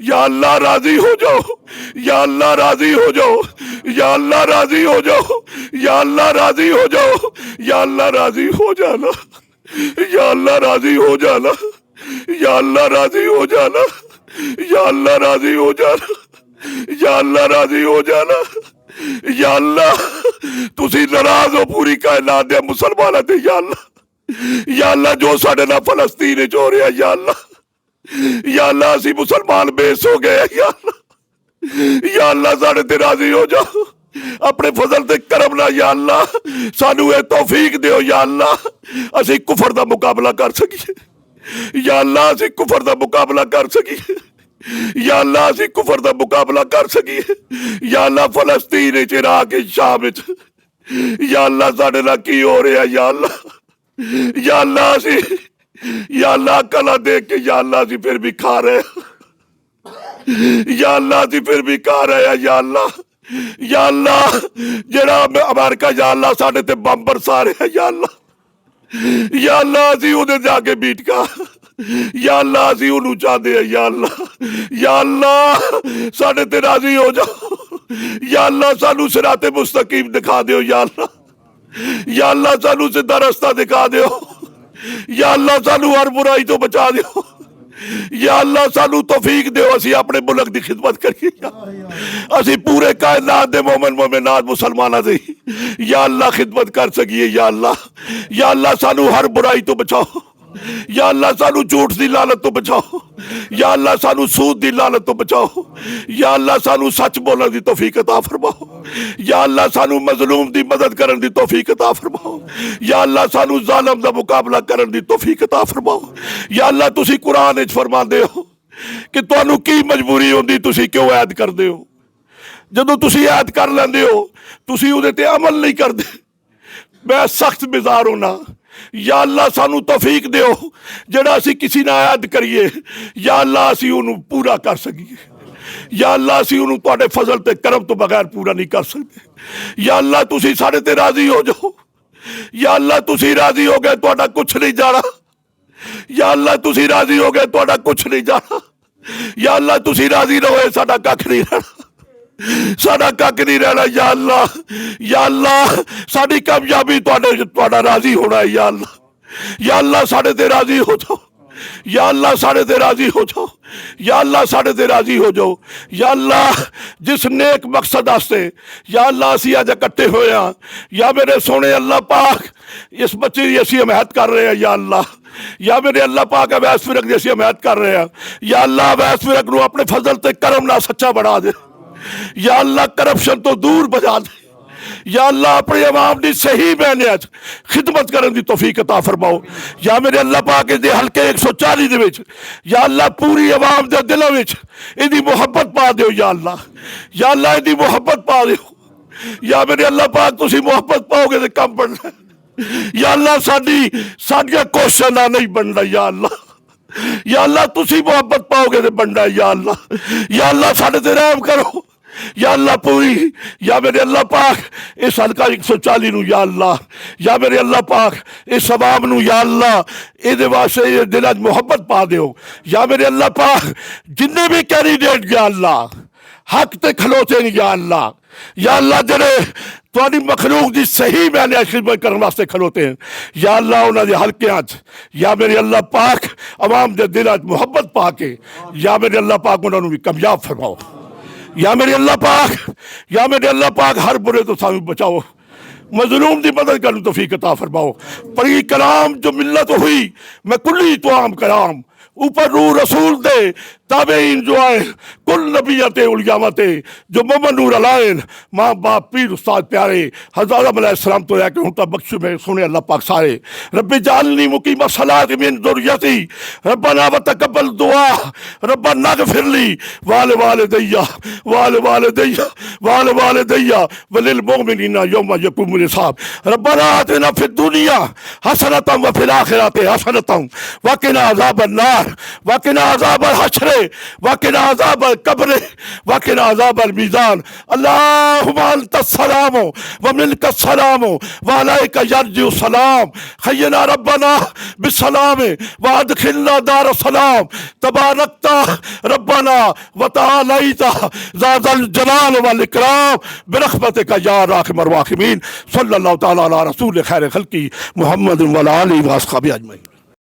یا اللہ راضی ہو جاؤ, یا اللہ راضی ہو جاؤ, یا اللہ راضی ہو جاؤ, یا اللہ راضی ہو جاؤ, یا اللہ راضی ہو جانا, یا اللہ راضی ہو جانا, یا اللہ راضی ہو جانا, یا اللہ راضی ہو جانا, یا اللہ راضی ہو جانا. یا اللہ تسی ناراض ہو پوری کائنات دے مسلماناں تے یا اللہ. یا اللہ جو ساڈے نال فلسطین وچ ہو رہا یا اللہ, یا اللہ اسی مسلمان بیس ہو گئے یا اللہ. یا اللہ ساڈے تے راضی ہو جاؤ اپنے فضل تے کرم نال. یا اللہ سانو اے توفیق دیو یا اللہ اسی کفر دا مقابلہ کر سکیے. یا اللہ اسی کفر دا مقابلہ کر سکیے. یا اللہ اسی کفر دا مقابلہ کر سکیے. یا اللہ فلسطین وچ عراق شام وچ یا اللہ ساڈے نال کی ہو رہا یا اللہ. یا اللہ اسی یا اللہ کلا دیکھ کے یا اللہ اسی پھر بھی کھا رہے, یا اللہ اسی پھر بھی کھا رہے ہیں. یا اللہ یا اللہ جڑا امریکہ یا اللہ ساڈے تے بم برسا رہا یا اللہ اسی اودے جا کے بیٹ کا یا اللہ اسی انہوں چاہتے ہیں یا اللہ ساڈے تے راضی ہو جاؤ یا اللہ سانو صراط مستقیم دکھا دیو یا اللہ سانو سیدھا رستہ دکھا دیو یا اللہ سانو ہر برائی تو بچا دیو یا اللہ سانو توفیق دیو اسی اپنے ملک دی خدمت کریے اسی پورے کائنات دے مومن مومنات مسلمانہ دے یا اللہ خدمت کر سکیے یا اللہ سانو ہر برائی تو بچاؤ یا اللہ سانو جھوٹ دی لعنت تو بچاؤ یا اللہ سانو سود دی لعنت تو بچاؤ یا اللہ سانو سچ بولن دی توفیق عطا فرماؤ یا اللہ سانو مظلوم دی مدد کرن دی توفیق عطا فرماؤ یا اللہ سانو ظالم دا مقابلہ کرن دی توفیق عطا فرماؤ یا اللہ تسی قرآن وچ فرماندے ہو کہ تانوں کی مجبوری ہوندی تسی کیوں عید کردے ہو جدوں تسی عید کر لیندے ہو تسی اودے تے عمل نہیں کردے میں سخت بیزار ہونا یا اللہ سانو توفیق دیو جڑا اسی کسی نہ عید کریے یا اللہ اسی انہوں پورا کر سکیے یا اللہ اسی انہوں تواڈے فضل تے کرم تو بغیر پورا نہیں کر سکتے یا اللہ تسی ساڈے تے راضی ہو جاؤ یا اللہ تسی راضی ہو گئے تواڈا کچھ نہیں جانا یا اللہ تسی راضی ہو گئے تواڈا کچھ نہیں جانا یا اللہ تسی راضی رہو ساڈا ککھ نہیں رہنا ساڈا کک نہیں رہنا یا اللہ ساڈی کامیابی تواڈا راضی ہونا ہے یا اللہ ساڈے تے راضی ہو جاؤ یا اللہ ساڈے تے راضی ہو جاؤ یا اللہ ساڈے تے راضی ہو جاؤ یا اللہ جس نیک مقصد واسطے یا اللہ اسی اج اکٹھے ہوئے ہاں یا میرے سونے اللہ پاک اس بچے دی اسی حمایت کر رہے ہیں یا میرے اللہ پاک اویس فرق دی اسی حمایت کر رہے ہیں یا اللہ اویس فرق نو اپنے فضل تے کرم نال سچا بنا دے یا اللہ کرپشن تو دور بجا دے یا اللہ اپنے عوام دی صحیح معنی خدمت کرن دی توفیق عطا فرماؤ یا میرے اللہ پاک دے حلقے 140 دے وچ یا اللہ پوری عوام دے دلوں وچ ایدی محبت پا دیو یا اللہ ایدی محبت پا دیو یا میرے اللہ پاک تسی محبت پاؤ گے تے کم بننا یا اللہ ساڈیاں کوششاں نال نہیں بننا یا اللہ تسی محبت پاؤ گے تے بننا یا اللہ ساڈے تے رحم کرو یا اللہ پوری یا میرے اللہ پاک اس حلقہ 140 نو یا میرے اللہ پاک اس عوام نو یا اللہ اے دے واسطے دل وچ محبت پا دیو یا میرے اللہ پاک جننے بھی کینڈیڈیٹ یا اللہ حق تے کھلوتے ہیں یا اللہ جڑے تواڈی مخلوق دی صحیح معنی خدمت کرن واسطے کھلوتے ہیں یا اللہ انہاں دے حلقیاں یا میرے اللہ پاک عوام دے دل وچ محبت پا کے یا میرے اللہ پاک انہاں نوں بھی کامیاب فرماؤ یا میرے اللہ پاک ہر برے تو سانو بچاؤ مظلوم دی مدد کرنے توفیق عطا فرماؤ پری کلام جو ملت ہوئی میں کلی توام کلام اوپر روح رسول دے تابعین جو آئے کل نبیت علیامت جو محمد نور علائن ماں باپ پیر استاد پیارے حضرت آدم علیہ السلام تو لے کے ہوں تک بخشو میں سنے اللہ پاک سارے رب جعلنی مقیم الصلاۃ من ذریتی ربنا وتقبل دعا ربنا اغفر لی والدی وللمؤمنین یوم یقوم الحساب ربنا آتنا فی الدنیا حسنۃ وفی الآخرۃ حسنۃ وقنا عذاب النار وقنا عذاب الحشر وقنا عذاب القبر وقنا عذاب الميزان اللهم انت السلام ومنك السلام وعليك يرجع السلام حينا ربنا بالسلام وادخلنا دار السلام تباركت ربنا وتعاليت ذا الجلال والاكرام برحمتك يا ارحم الراحمين صلى الله تعالى على رسول خير خلقه محمد وعلى اله واصحابه اجمعين.